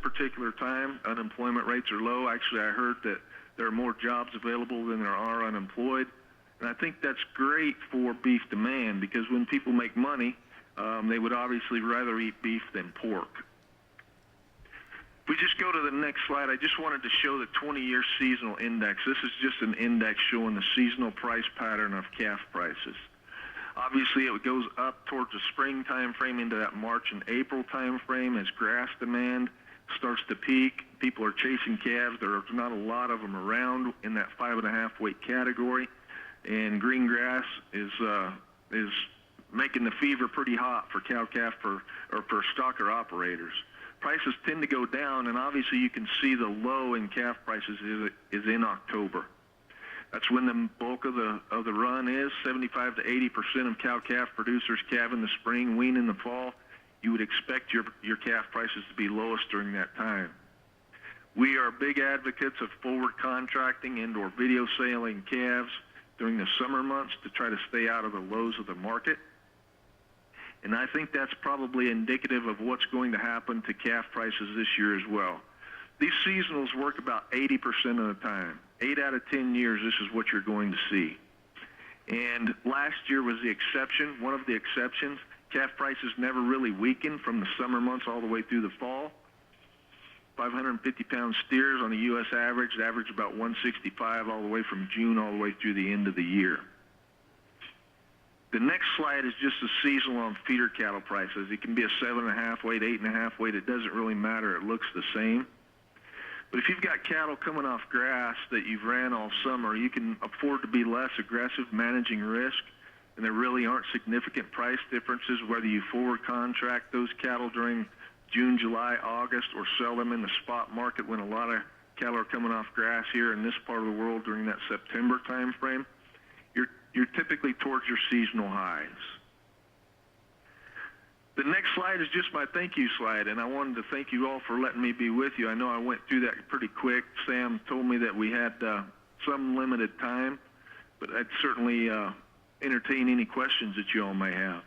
particular time, unemployment rates are low. Actually, I heard that there are more jobs available than there are unemployed. And I think that's great for beef demand because when people make money, they would obviously rather eat beef than pork. If we just go to the next slide, I just wanted to show the 20-year seasonal index. This is just an index showing the seasonal price pattern of calf prices. Obviously, it goes up towards the spring time frame into that March and April time frame as grass demand starts to peak. People are chasing calves. There's not a lot of them around in that 5.5 weight category, and green grass is making the fever pretty hot for cow-calf or for stocker operators. Prices tend to go down, and obviously you can see the low in calf prices is in October. That's when the bulk of the run is. 75 to 80% of cow-calf producers calve in the spring, wean in the fall. You would expect your calf prices to be lowest during that time. We are big advocates of forward contracting and/or video selling calves during the summer months to try to stay out of the lows of the market. And I think that's probably indicative of what's going to happen to calf prices this year as well. These seasonals work about 80% of the time. 8 out of 10 years, this is what you're going to see. And last year was the exception, one of the exceptions. Calf prices never really weakened from the summer months all the way through the fall. 550-pound steers on a U.S. average about 165 all the way from June all the way through the end of the year. The next slide is just the seasonal on feeder cattle prices. It can be a 7.5 weight, 8.5 weight. It doesn't really matter. It looks the same. But if you've got cattle coming off grass that you've ran all summer, you can afford to be less aggressive managing risk, and there really aren't significant price differences whether you forward contract those cattle during June, July, August, or sell them in the spot market when a lot of cattle are coming off grass here in this part of the world during that September time frame. You're typically towards your seasonal highs. The next slide is just my thank you slide, and I wanted to thank you all for letting me be with you. I know I went through that pretty quick. Sam told me that we had some limited time, but I'd certainly entertain any questions that you all may have.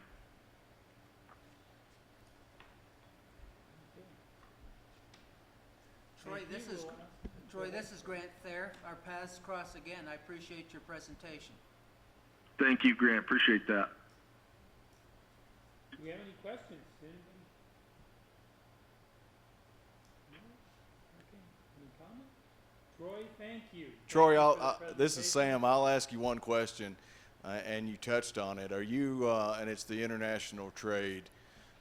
Troy, this is Grant Thayer. Our paths cross again. I appreciate your presentation. Thank you, Grant. Appreciate that. Do we have any questions? Anybody? No? Okay. Any comment? Troy, thank you. Troy, Thank you for the this is presentation. Sam. I'll ask you one question, and you touched on it. Are you, and it's the international trade.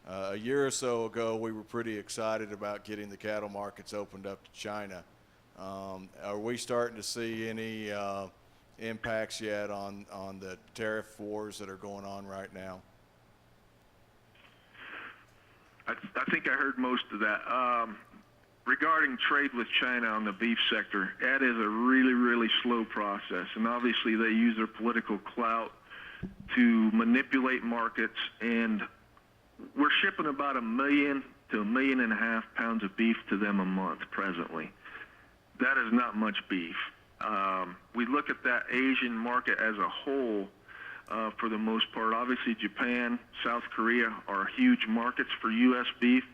A year or so ago, we were pretty excited about getting the cattle markets opened up to China. Are we starting to see any impacts yet on the tariff wars that are going on right now? I think I heard most of that. Regarding trade with China on the beef sector, that is a really, really slow process. And obviously they use their political clout to manipulate markets. And we're shipping about 1 million to 1.5 million pounds of beef to them a month presently. That is not much beef. We look at that Asian market as a whole. For the most part, obviously Japan, South Korea are huge markets for U.S. beef,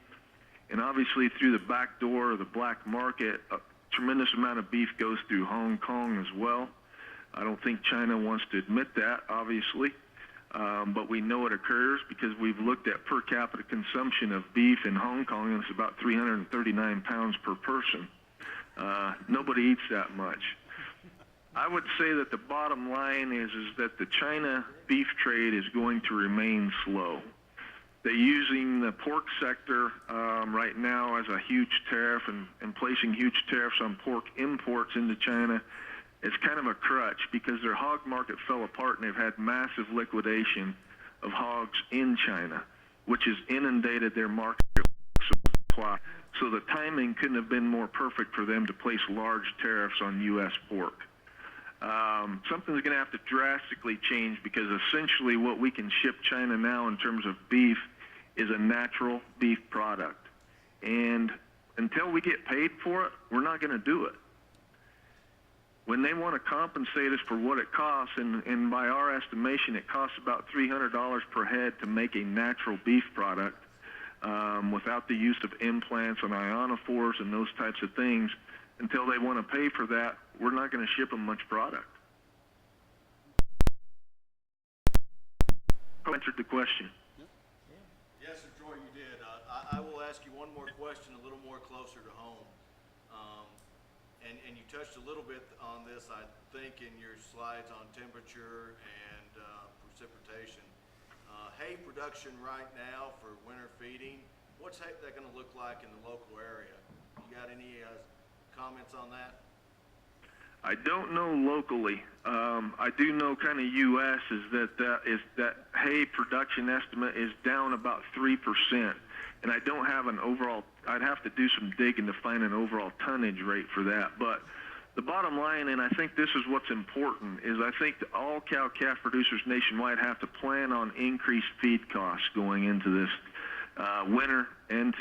and obviously through the back door of the black market, a tremendous amount of beef goes through Hong Kong as well. I don't think China wants to admit that, obviously, but we know it occurs because we've looked at per capita consumption of beef in Hong Kong, and it's about 339 pounds per person. Nobody eats that much. I would say that the bottom line is that the China beef trade is going to remain slow. They're using the pork sector right now as a huge tariff and placing huge tariffs on pork imports into China. It's kind of a crutch because their hog market fell apart and they've had massive liquidation of hogs in China, which has inundated their market supply. So the timing couldn't have been more perfect for them to place large tariffs on U.S. pork. Something's going to have to drastically change because essentially what we can ship China now in terms of beef is a natural beef product. And until we get paid for it, we're not going to do it. When they want to compensate us for what it costs, and by our estimation it costs about $300 per head to make a natural beef product without the use of implants and ionophores and those types of things, until they want to pay for that, we're not going to ship them much product. I answered the question. Yes, sir, Troy, you did. I will ask you one more question a little more closer to home. And you touched a little bit on this, I think, in your slides on temperature and precipitation. Hay production right now for winter feeding, what's that going to look like in the local area? You got any comments on that? I don't know locally. I do know kind of U.S. is that hay production estimate is down about 3%, and I don't have an overall. I'd have to do some digging to find an overall tonnage rate for that. But the bottom line, and I think this is what's important, is I think that all cow-calf producers nationwide have to plan on increased feed costs going into this winter and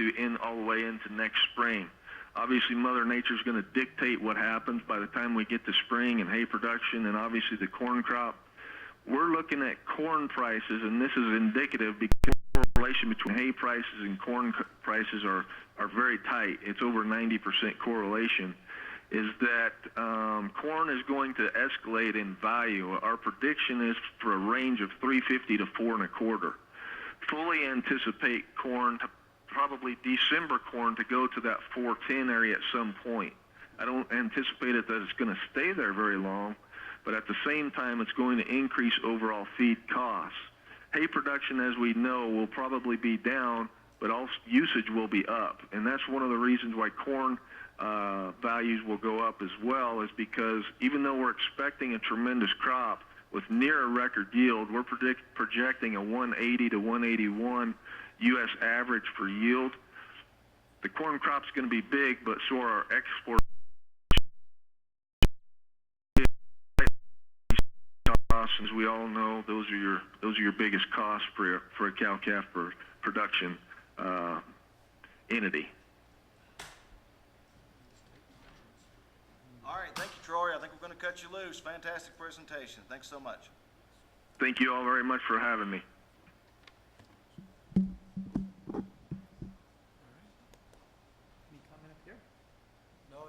all the way into next spring. Obviously, Mother Nature's going to dictate what happens by the time we get to spring and hay production and obviously the corn crop. We're looking at corn prices, and this is indicative because the correlation between hay prices and corn prices are very tight. It's over 90% correlation. Is that corn is going to escalate in value. Our prediction is for a range of $3.50 to $4.25. Fully anticipate corn to probably December corn to go to that 410 area at some point. I don't anticipate it that it's going to stay there very long, but at the same time it's going to increase overall feed costs. Hay production, as we know, will probably be down, but also usage will be up, and that's one of the reasons why corn values will go up as well, is because even though we're expecting a tremendous crop with near a record yield, we're projecting a 180 to 181 U.S. average for yield. The corn crop's going to be big, but so are our export costs. As we all know, those are your biggest costs for a cow-calf production entity. All right, thank you, Troy. I think we're going to cut you loose. Fantastic presentation. Thanks so much. Thank you all very much for having me. Any comment up here? No,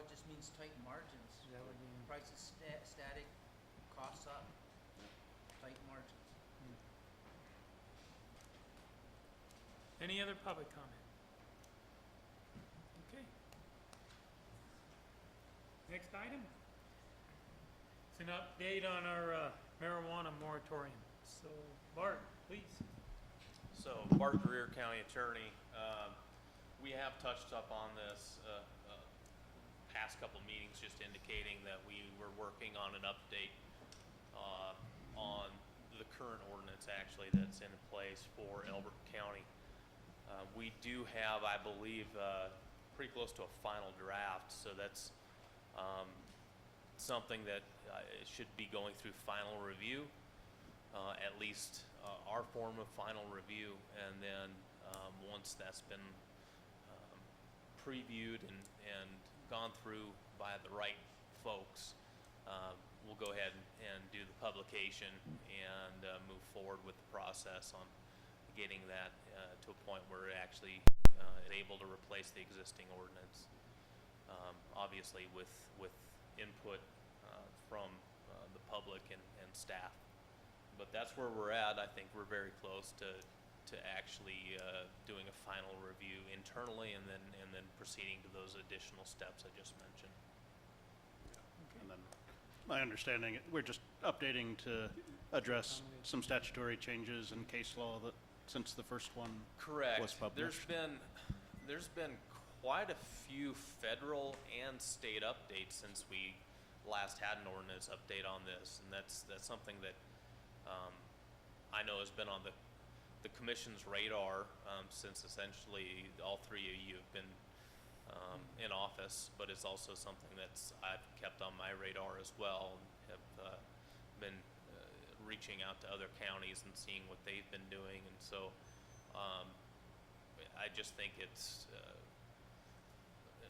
Any other public comment? Okay. Next item. It's an update on our marijuana moratorium. So, Bart, please. So, Bart Greer, County Attorney. We have touched up on this past couple meetings, just indicating that we were working on an update on the current ordinance actually that's in place for Elbert County. We do have, I believe, pretty close to a final draft, so that's something that should be going through final review, at least our form of final review, and then once that's been previewed and gone through by the right folks, we'll go ahead and do the publication and move forward with the process on getting that to a point where it actually is able to replace the existing ordinance. Obviously with input from the public and staff. But that's where we're at. I think we're very close to actually doing a final review internally and then proceeding to those additional steps I just mentioned. And then, my understanding, we're just updating to address some statutory changes in case law that, since the first one Correct. was published. There's been quite a few federal and state updates since we last had an ordinance update on this, and that's something that I know has been on the commission's radar since essentially all three of you have been in office, but it's also something that's I've kept on my radar as well, and have been reaching out to other counties and seeing what they've been doing, and so I just think it's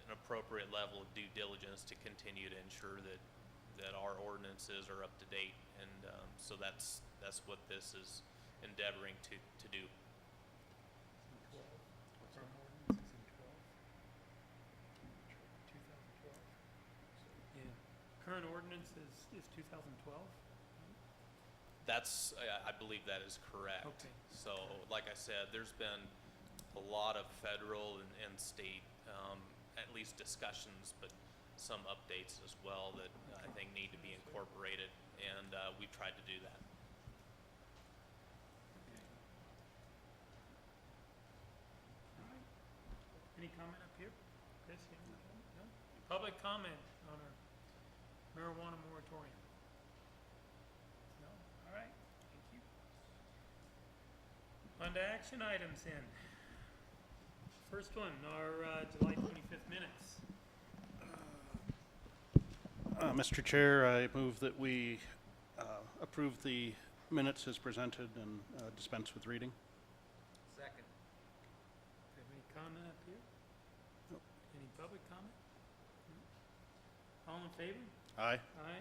an appropriate level of due diligence to continue to ensure that our ordinances are up to date, and so that's what this is endeavoring to do. 12. Our ordinance is in 12. 2012. Yeah. Current ordinance is 2012. That's, I believe that is correct. Okay. So, like I said, there's been a lot of federal and state, at least discussions, but some updates as well that I think need to be incorporated, and we've tried to do that. All right. Any comment up here? Chris, you have any comment? No? Public comment on our marijuana moratorium? No? All right. Thank you. On to action items then. First one, our July 25th minutes. Mr. Chair, I move that we approve the minutes as presented and dispense with reading. Second. Do you have any comment up here? Nope. Any public comment? No? All in favor? Aye. Aye.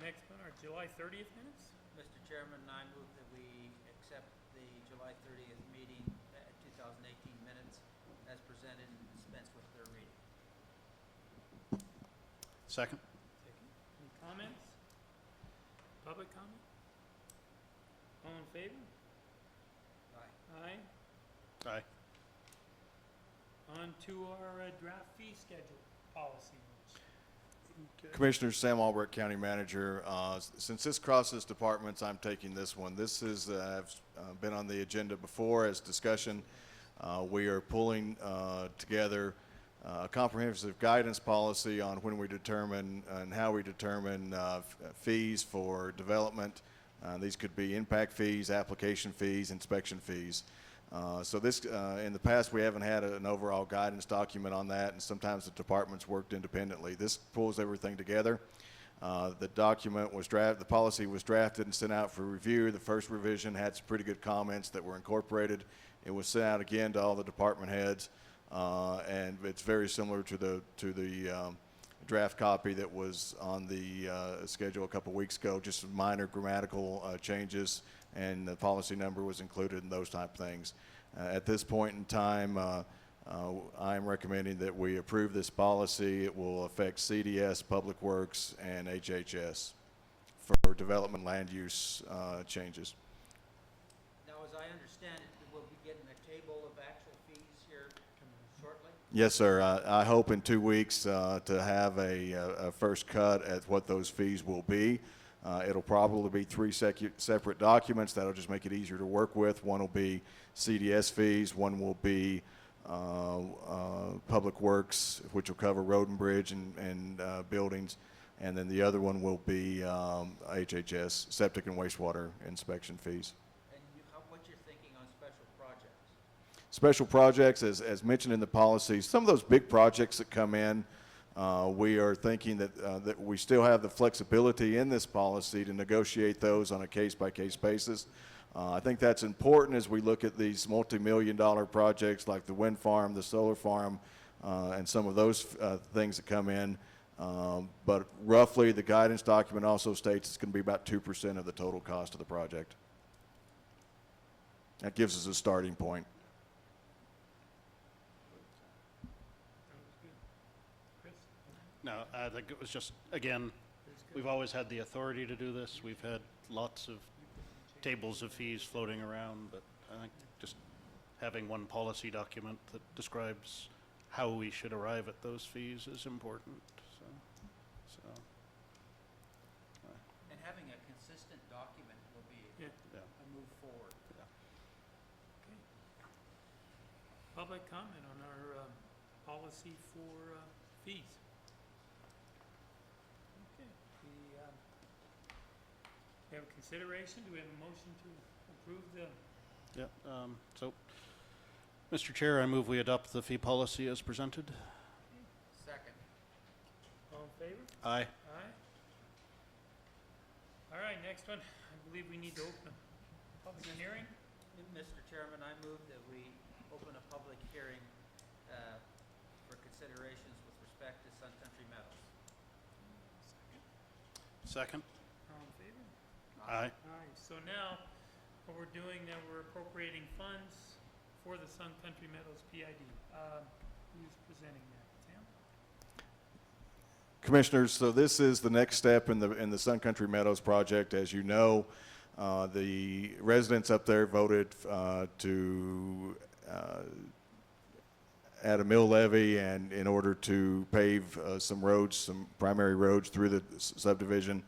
Next one, our July 30th minutes. Mr. Chairman, I move that we accept the July 30th meeting, 2018 minutes as presented and dispense with their reading. Second. Second. Any comments? Public comment? All in favor? Aye. Aye. Aye. On to our draft fee schedule policy. Commissioner Sam Albrecht, County Manager. Since this crosses departments, I'm taking this one. This has been on the agenda before as discussion. We are pulling together a comprehensive guidance policy on when we determine and how we determine fees for development. These could be impact fees, application fees, inspection fees. So this, in the past, we haven't had an overall guidance document on that, and sometimes the departments worked independently. This pulls everything together. The document was the policy was drafted and sent out for review. The first revision had some pretty good comments that were incorporated. It was sent out again to all the department heads, and it's very similar to the draft copy that was on the schedule a couple weeks ago. Just some minor grammatical changes, and the policy number was included and those type of things. At this point in time, I'm recommending that we approve this policy. It will affect CDS, Public Works, and HHS for development land use changes. Now, as I understand Yes, sir. I hope in 2 weeks to have a first cut at what those fees will be. It'll probably be three separate documents. That'll just make it easier to work with. One will be CDS fees. One will be Public Works, which will cover road and bridge and buildings. And then the other one will be HHS, septic and wastewater inspection fees. What you're thinking on special projects? Special projects, as mentioned in the policy, some of those big projects that come in, we are thinking that we still have the flexibility in this policy to negotiate those on a case-by-case basis. I think that's important as we look at these multi-million-dollar projects like the wind farm, the solar farm, and some of those things that come in. But roughly, the guidance document also states it's going to be about 2% of the total cost of the project. That gives us a starting point. Chris? No, I think it was just, again, we've always had the authority to do this. We've had lots of tables of fees floating around, but I think just having one policy document that describes how we should arrive at those fees is important. And having a consistent document will be Yeah. a move forward. Okay. Public comment on our policy for fees. Okay. We have a consideration. Do we have a motion to approve the? Yeah, so, Mr. Chair, I move we adopt the fee policy as presented. Second. All in favor? Aye. Aye. All right, next one. I believe we need to open a public hearing. Mr. Chairman, I move that we open a public hearing for considerations with respect to Sun Country Metals. Second. All in favor? Aye. Aye. So now, what we're doing, now we're appropriating funds for the Sun Country Metals PID. Who's presenting that? Sam? Commissioners, so this is the next step in the Sun Country Meadows project. As you know, the residents up there voted to add a mill levy and in order to pave some roads, some primary roads through the subdivision.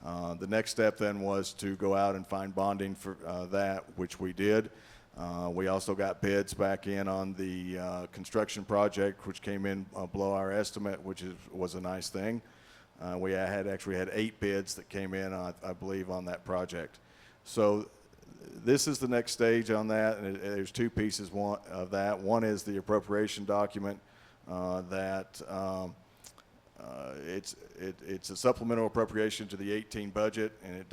The next step then was to go out and find bonding for that, which we did. We also got bids back in on the construction project, which came in below our estimate, which was a nice thing. We actually had 8 bids that came in, I believe, on that project. So this is the next stage on that, and there's 2 pieces of that. One is the appropriation document that it's a supplemental appropriation to the 18 budget, and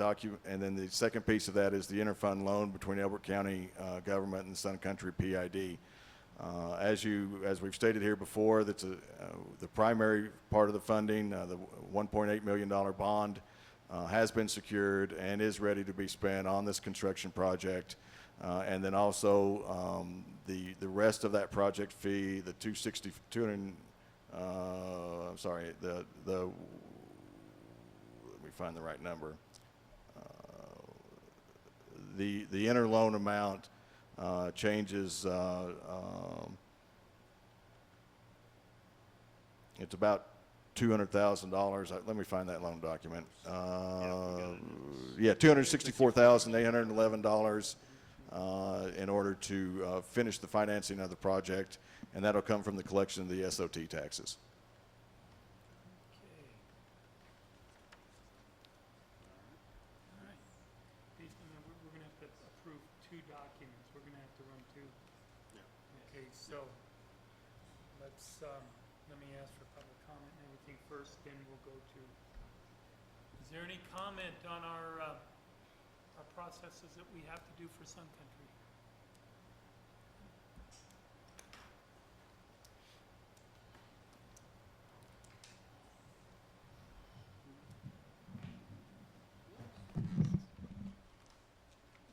then the second piece of that is the interfund loan between Elbert County government and Sun Country PID. As we've stated here before, that's the primary part of the funding, the $1.8 million bond has been secured and is ready to be spent on this construction project. And then also the rest of that project fee, the let me find the right number. The interloan amount changes. It's about $200,000. Let me find that loan document. Yeah, $264,811 in order to finish the financing of the project, and that'll come from the collection of the SOT taxes. Okay. All right. We're going to have to approve 2 documents. We're going to have to run 2. Yeah. Okay, so let's, let me ask for public comment and everything first, then we'll go to, is there any comment on our processes that we have to do for Sun Country?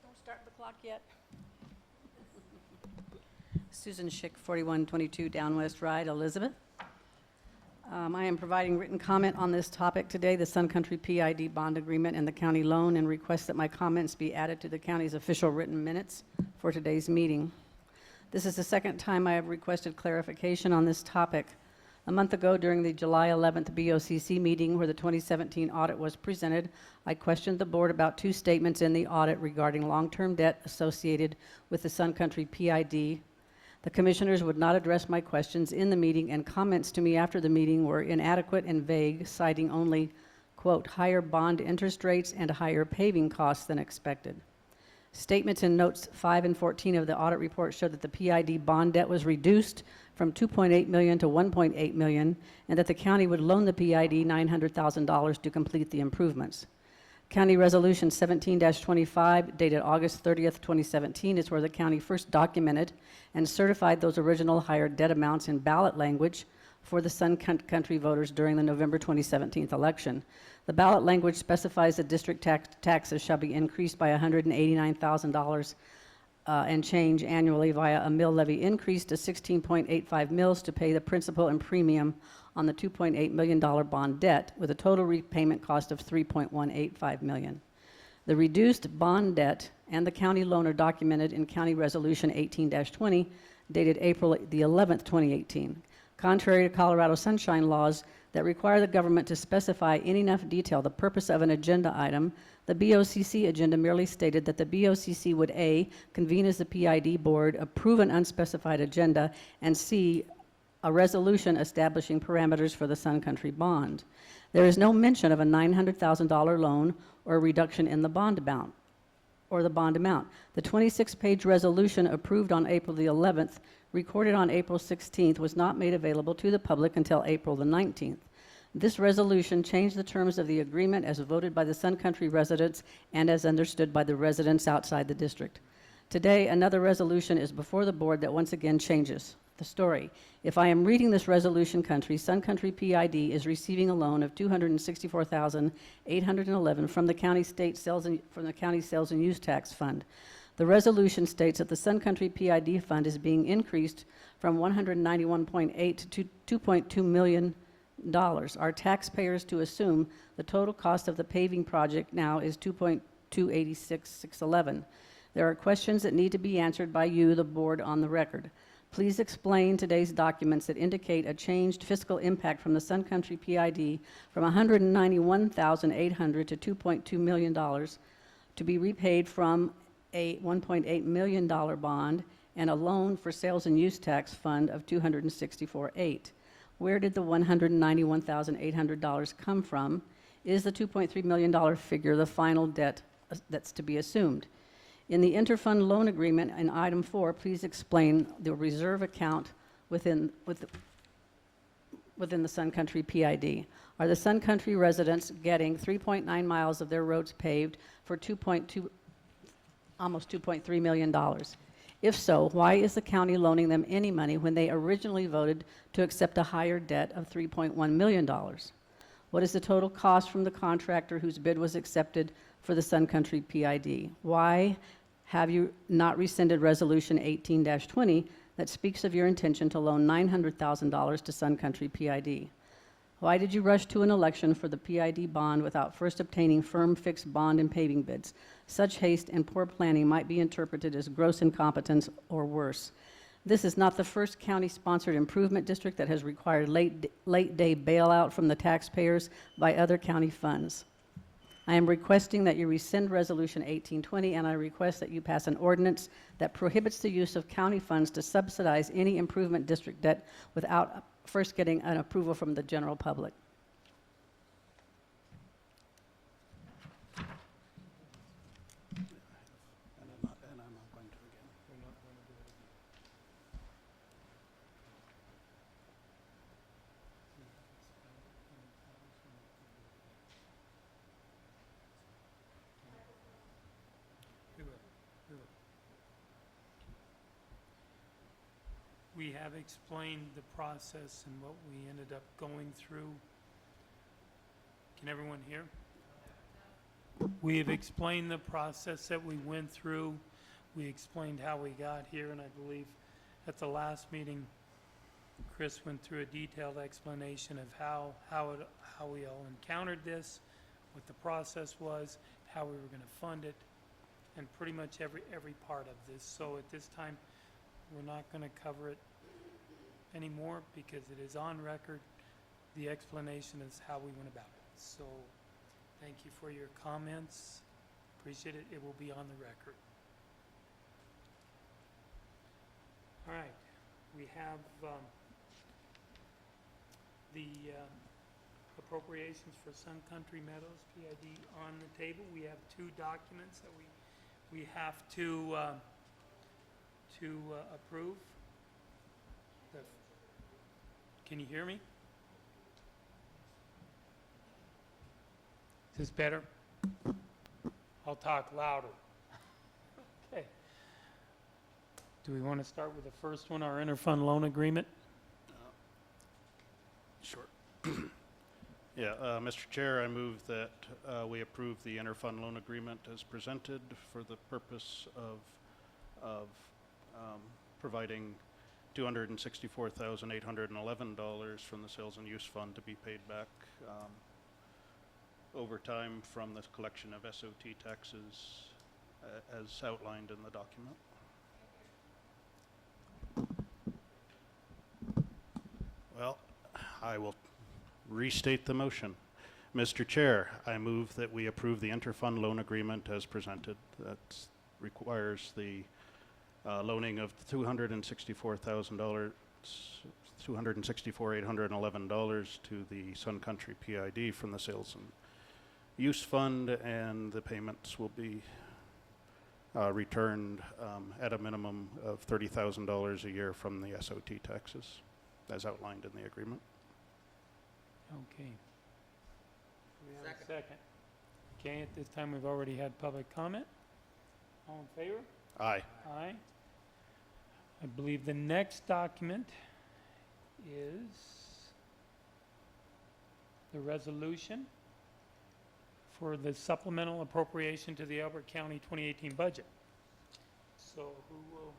Don't start the clock yet. Susan Schick, 4122 Down West Ride, Elizabeth. I am providing written comment on this topic today, the Sun Country PID bond agreement and the county loan, and request that my comments be added to the county's official written minutes for today's meeting. This is the second time I have requested clarification on this topic. A month ago, during the July 11th BoCC meeting where the 2017 audit was presented, I questioned the board about two statements in the audit regarding long-term debt associated with the Sun Country PID. The commissioners would not address my questions in the meeting, and comments to me after the meeting were inadequate and vague, citing only, quote, higher bond interest rates and higher paving costs than expected. Statements in notes 5 and 14 of the audit report show that the PID bond debt was reduced from $2.8 million to $1.8 million, and that the county would loan the PID $900,000 to complete the improvements. County Resolution 17-25, dated August 30th, 2017, is where the county first documented and certified those original higher debt amounts in ballot language for the Sun Country voters during the November 2017 election. The ballot language specifies that district taxes shall be increased by $189,000 and change annually via a mill levy increase to 16.85 mills to pay the principal and premium on the $2.8 million bond debt, with a total repayment cost of $3.185 million. The reduced bond debt and the county loan are documented in County Resolution 18-20, dated April the 11th, 2018. Contrary to Colorado sunshine laws that require the government to specify in enough detail the purpose of an agenda item, the BoCC agenda merely stated that the BoCC would A, convene as the PID board, approve an unspecified agenda, and C, a resolution establishing parameters for the Sun Country bond. There is no mention of a $900,000 loan or a reduction in the bond amount. The 26-page resolution approved on April the 11th, recorded on April 16th, was not made available to the public until April the 19th. This resolution changed the terms of the agreement as voted by the Sun Country residents and as understood by the residents outside the district. Today, another resolution is before the board that once again changes the story. If I am reading this resolution country, Sun Country PID is receiving a loan of $264,811 from the county sales and use tax fund. The resolution states that the Sun Country PID fund is being increased from $191.8 to $2.2 million. Are taxpayers to assume the total cost of the paving project now is $2.286,611? There are questions that need to be answered by you, the board, on the record. Please explain today's documents that indicate a changed fiscal impact from the Sun Country PID from $191,800 to $2.2 million to be repaid from a $1.8 million bond and a loan for sales and use tax fund of $264,800. Where did the $191,800 come from? Is the $2.3 million figure the final debt that's to be assumed? In the interfund loan agreement in item 4, please explain the reserve account within the Sun Country PID. Are the Sun Country residents getting 3.9 miles of their roads paved for almost $2.3 million? If so, why is the county loaning them any money when they originally voted to accept a higher debt of $3.1 million? What is the total cost from the contractor whose bid was accepted for the Sun Country PID? Why have you not rescinded Resolution 18-20 that speaks of your intention to loan $900,000 to Sun Country PID? Why did you rush to an election for the PID bond without first obtaining firm fixed bond and paving bids? Such haste and poor planning might be interpreted as gross incompetence or worse. This is not the first county-sponsored improvement district that has required late-day bailout from the taxpayers by other county funds. I am requesting that you rescind Resolution 18-20, and I request that you pass an ordinance that prohibits the use of county funds to subsidize any improvement district debt without first getting an approval from the general public. We have explained the process and what we ended up going through. Can everyone hear? We have explained the process that we went through. We explained how we got here, and I believe at the last meeting, Chris went through a detailed explanation of how we all encountered this, what the process was, how we were going to fund it, and pretty much every part of this. So at this time, we're not gonna cover it anymore because it is on record. The explanation is how we went about it. So, thank you for your comments. Appreciate it. It will be on the record. All right, we have the appropriations for Sun Country Meadows, PID, on the table. We have two documents that we have to approve. Can you hear me? Is this better? I'll talk louder. Okay. Do we want to start with the first one, our interfund loan agreement? Sure. Yeah, Mr. Chair, I move that we approve the interfund loan agreement as presented for the purpose of providing $264,811 from the Sales and Use Fund to be paid back over time from the collection of SOT taxes as outlined in the document. Well, I will restate the motion. Mr. Chair, I move that we approve the interfund loan agreement as presented. That requires the loaning of $264,811 to the Sun Country PID from the Sales and Use Fund, and the payments will be returned at a minimum of $30,000 a year from the SOT taxes, as outlined in the agreement. Okay. We have a second. Okay, at this time, we've already had public comment. All in favor? Aye. Aye. I believe the next document is the resolution for the supplemental appropriation to the Elbert County 2018 budget. So who will?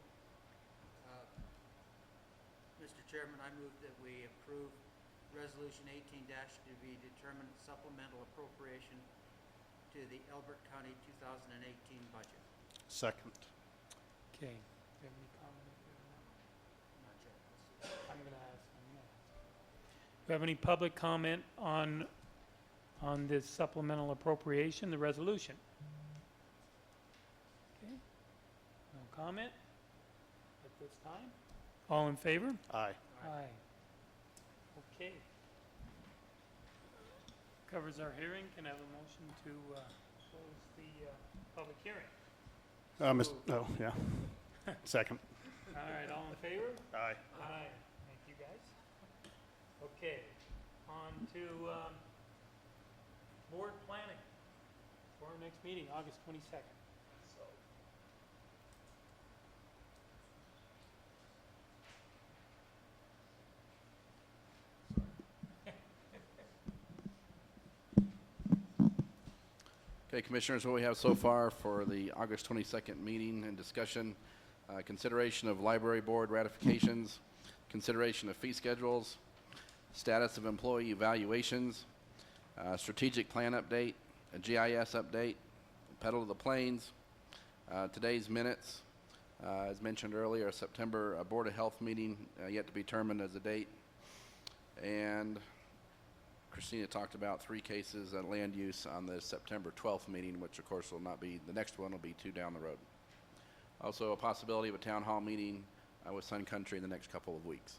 Mr. Chairman, I move that we approve Resolution 18- to be determined supplemental appropriation to the Elbert County 2018 budget. Second. Okay. Do you have any comment on that? Not yet. I'm going to ask them next. Do you have any public comment on this supplemental appropriation, the resolution? Okay. No comment at this time. All in favor? Aye. Aye. Okay. Covers our hearing. Can I have a motion to close the public hearing? Oh, yeah. Second. All right, all in favor? Aye. Aye. Thank you, guys. Okay, on to board planning for our next meeting, August 22nd. So. Okay, Commissioners, what we have so far for the August 22nd meeting and discussion, consideration of library board ratifications, consideration of fee schedules, status of employee evaluations, strategic plan update, a GIS update, Pedal to the Plains, today's minutes, as mentioned earlier, a September Board of Health meeting yet to be determined as a date, and Christina talked about 3 cases at land use on the September 12th meeting, which of course will not be, the next one will be 2 down the road. Also a possibility of a town hall meeting with Sun Country in the next couple of weeks.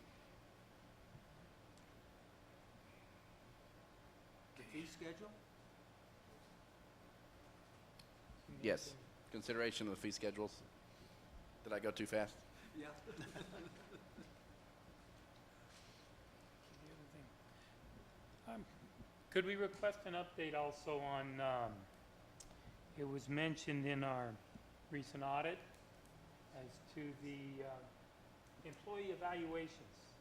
The fee schedule? Yes, consideration of the fee schedules. Did I go too fast? Yeah. Could we request an update also on, it was mentioned in our recent audit as to the employee evaluations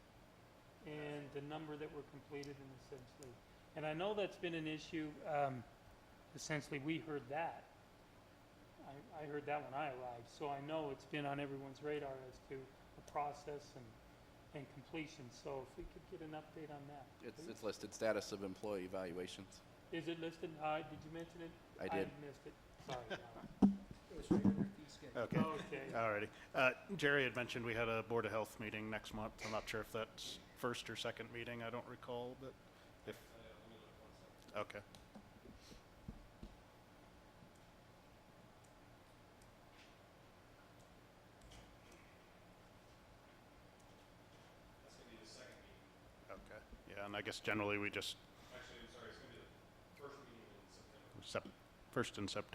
and the number that were completed and essentially. And I know that's been an issue, essentially we heard that. I heard that when I arrived, so I know it's been on everyone's radar as to the process and completion, so if we could get an update on that. It's listed, status of employee evaluations. Is it listed? Did you mention it? I did. I missed it. Sorry. It's right on their fee schedule. Okay. Okay. Alrighty. Jerry had mentioned we had a Board of Health meeting next month. I'm not sure if that's first or second meeting, I don't recall, but if, okay. That's gonna be the second meeting. Okay, yeah, and I guess generally we just, Actually, I'm sorry, it's gonna be the first meeting in September. first in September.